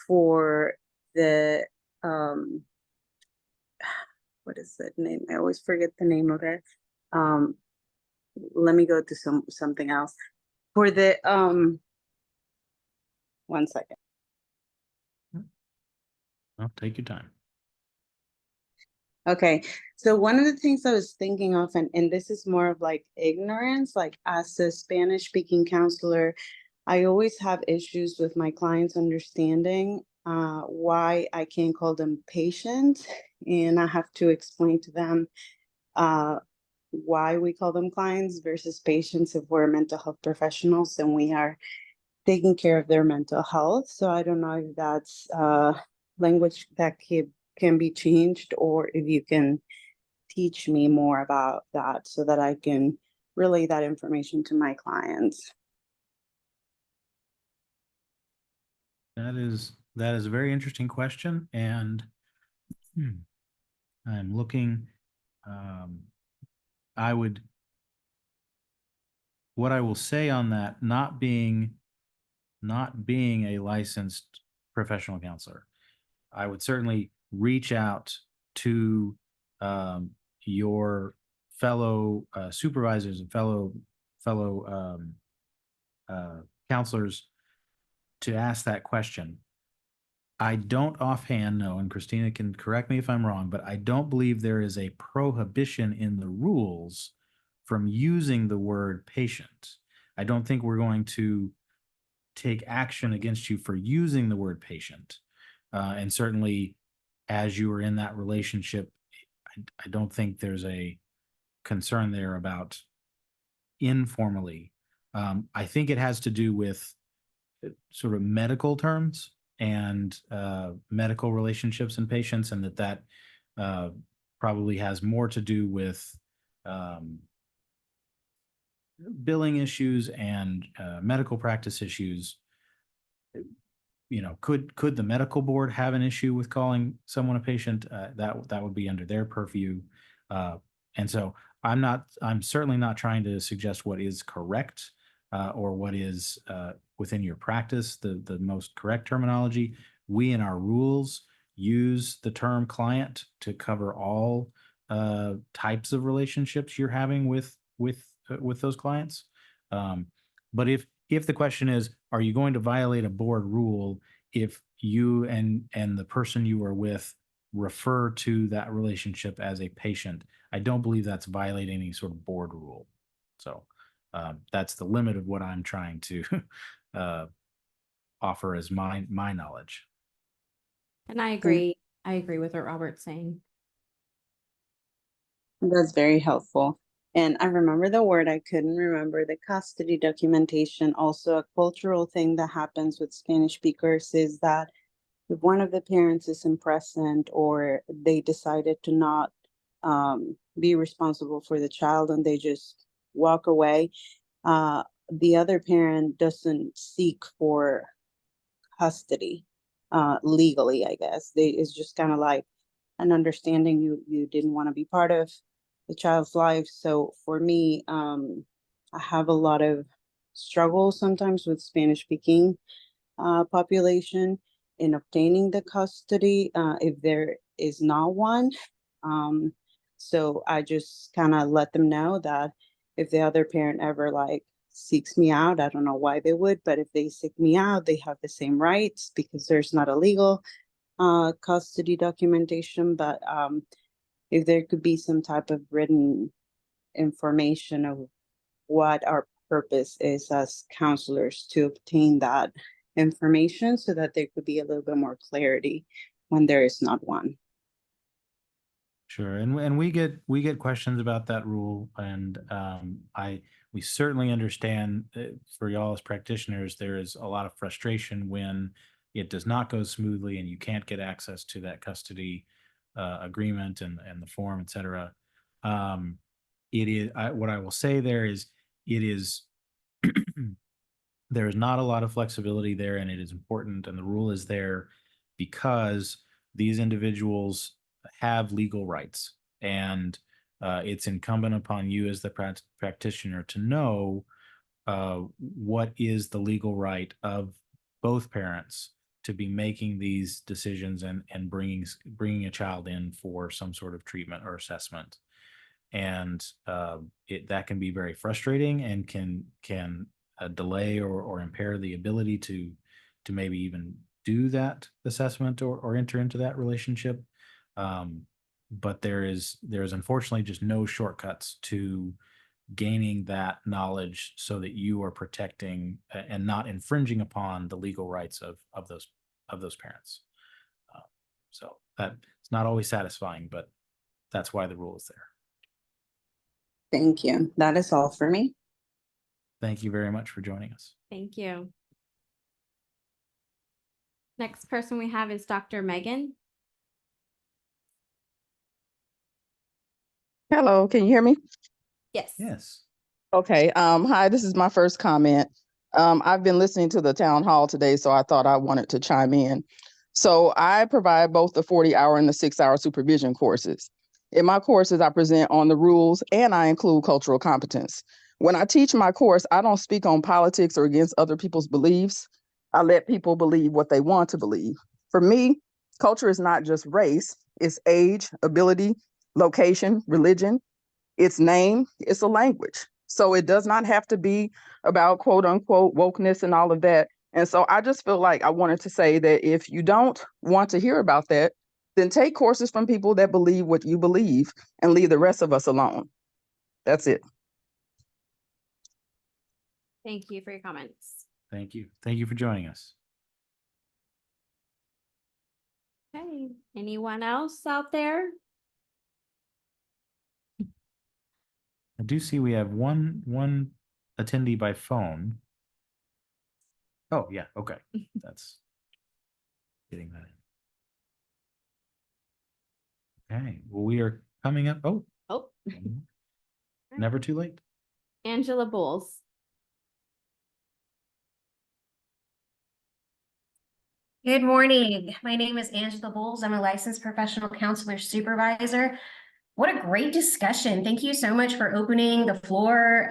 for the what is the name? I always forget the name of it. Let me go to something else. For the 1 second. Well, take your time. Okay, so one of the things I was thinking of, and this is more of like ignorance, like as a Spanish speaking counselor, I always have issues with my clients understanding why I can't call them patient, and I have to explain to them why we call them clients versus patients if we're mental health professionals and we are taking care of their mental health. So I don't know if that's language that can be changed, or if you can teach me more about that so that I can relay that information to my clients. That is a very interesting question, and I'm looking. What I will say on that, not being a licensed professional counselor, I would certainly reach out to your fellow supervisors and fellow counselors to ask that question. I don't offhand know, and Christina can correct me if I'm wrong, but I don't believe there is a prohibition in the rules from using the word patient. I don't think we're going to take action against you for using the word patient. And certainly as you are in that relationship, I don't think there's a concern there about informally. I think it has to do with sort of medical terms and medical relationships and patients, and that probably has more to do with billing issues and medical practice issues. Could the medical board have an issue with calling someone a patient? That would be under their purview. And so I'm certainly not trying to suggest what is correct or what is within your practice, the most correct terminology. We in our rules use the term client to cover all types of relationships you're having with those clients. But if the question is, are you going to violate a board rule if you and the person you are with refer to that relationship as a patient? I don't believe that's violating any sort of board rule. So that's the limit of what I'm trying to offer as my knowledge. And I agree. I agree with what Robert's saying. That's very helpful. And I remember the word, I couldn't remember the custody documentation. Also, a cultural thing that happens with Spanish speakers is that if one of the parents isn't present or they decided to not be responsible for the child and they just walk away, the other parent doesn't seek for custody legally, I guess. It's just kind of like an understanding you didn't want to be part of the child's life. So for me, I have a lot of struggle sometimes with Spanish speaking population in obtaining the custody if there is not one. So I just kind of let them know that if the other parent ever seeks me out, I don't know why they would, but if they seek me out, they have the same rights because there's not a legal custody documentation. But if there could be some type of written information of what our purpose is as counselors to obtain that information so that there could be a little bit more clarity when there is not one. Sure, and we get questions about that rule, and we certainly understand for y'all as practitioners, there is a lot of frustration when it does not go smoothly and you can't get access to that custody agreement and the form, et cetera. What I will say there is it is there is not a lot of flexibility there, and it is important, and the rule is there because these individuals have legal rights, and it's incumbent upon you as the practitioner to know what is the legal right of both parents to be making these decisions and bringing a child in for some sort of treatment or assessment. And that can be very frustrating and can delay or impair the ability to maybe even do that assessment or enter into that relationship. But there is unfortunately just no shortcuts to gaining that knowledge so that you are protecting and not infringing upon the legal rights of those parents. So that it's not always satisfying, but that's why the rule is there. Thank you. That is all for me. Thank you very much for joining us. Thank you. Next person we have is Dr. Megan. Hello, can you hear me? Yes. Yes. Okay. Hi, this is my first comment. I've been listening to the town hall today, so I thought I wanted to chime in. So I provide both the 40-hour and the 6-hour supervision courses. In my courses, I present on the rules and I include cultural competence. When I teach my course, I don't speak on politics or against other people's beliefs. I let people believe what they want to believe. For me, culture is not just race, it's age, ability, location, religion, its name, it's a language. So it does not have to be about quote unquote wokeness and all of that. And so I just feel like I wanted to say that if you don't want to hear about that, then take courses from people that believe what you believe and leave the rest of us alone. That's it. Thank you for your comments. Thank you. Thank you for joining us. Okay. Anyone else out there? I do see we have one attendee by phone. Oh, yeah, okay. That's getting that in. Okay, well, we are coming up. Oh, Oh, never too late. Angela Bowles. Good morning. My name is Angela Bowles. I'm a licensed professional counselor supervisor. What a great discussion. Thank you so much for opening the floor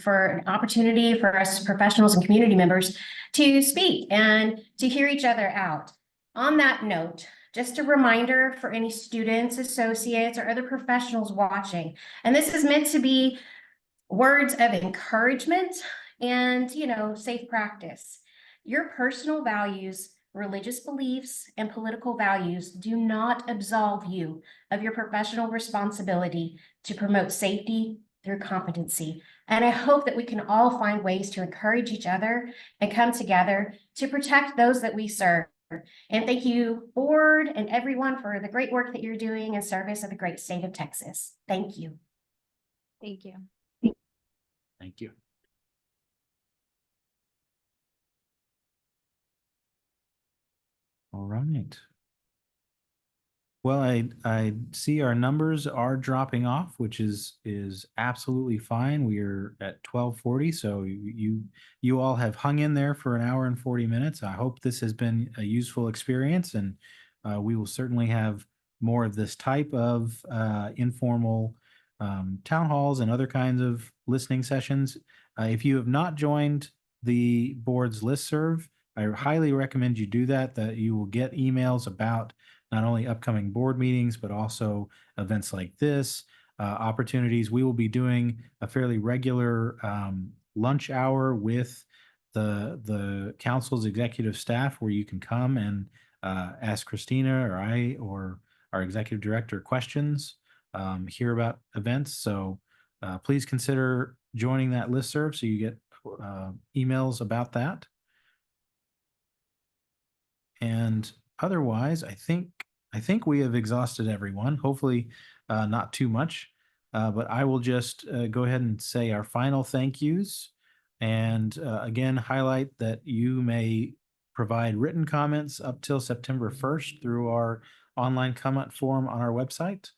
for an opportunity for us professionals and community members to speak and to hear each other out. On that note, just a reminder for any students, associates, or other professionals watching, and this is meant to be words of encouragement and, safe practice. Your personal values, religious beliefs, and political values do not absolve you of your professional responsibility to promote safety through competency. And I hope that we can all find ways to encourage each other and come together to protect those that we serve. And thank you, board and everyone, for the great work that you're doing in service of the great state of Texas. Thank you. Thank you. Thank you. All right. Well, I see our numbers are dropping off, which is absolutely fine. We are at 12:40, so you all have hung in there for an hour and 40 minutes. I hope this has been a useful experience, and we will certainly have more of this type of informal town halls and other kinds of listening sessions. If you have not joined the board's listserv, I highly recommend you do that, that you will get emails about not only upcoming board meetings, but also events like this, opportunities. We will be doing a fairly regular lunch hour with the council's executive staff where you can come and ask Christina or I or our executive director questions, hear about events. So please consider joining that listserv so you get emails about that. And otherwise, I think we have exhausted everyone. Hopefully, not too much. But I will just go ahead and say our final thank yous, and again highlight that you may provide written comments up till September 1st through our online comment form on our website,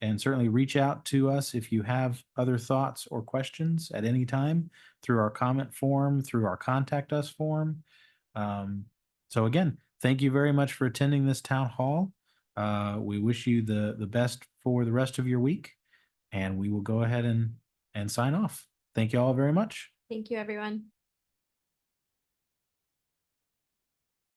and certainly reach out to us if you have other thoughts or questions at any time through our comment form, through our contact us form. So again, thank you very much for attending this town hall. We wish you the best for the rest of your week, and we will go ahead and sign off. Thank you all very much. Thank you, everyone.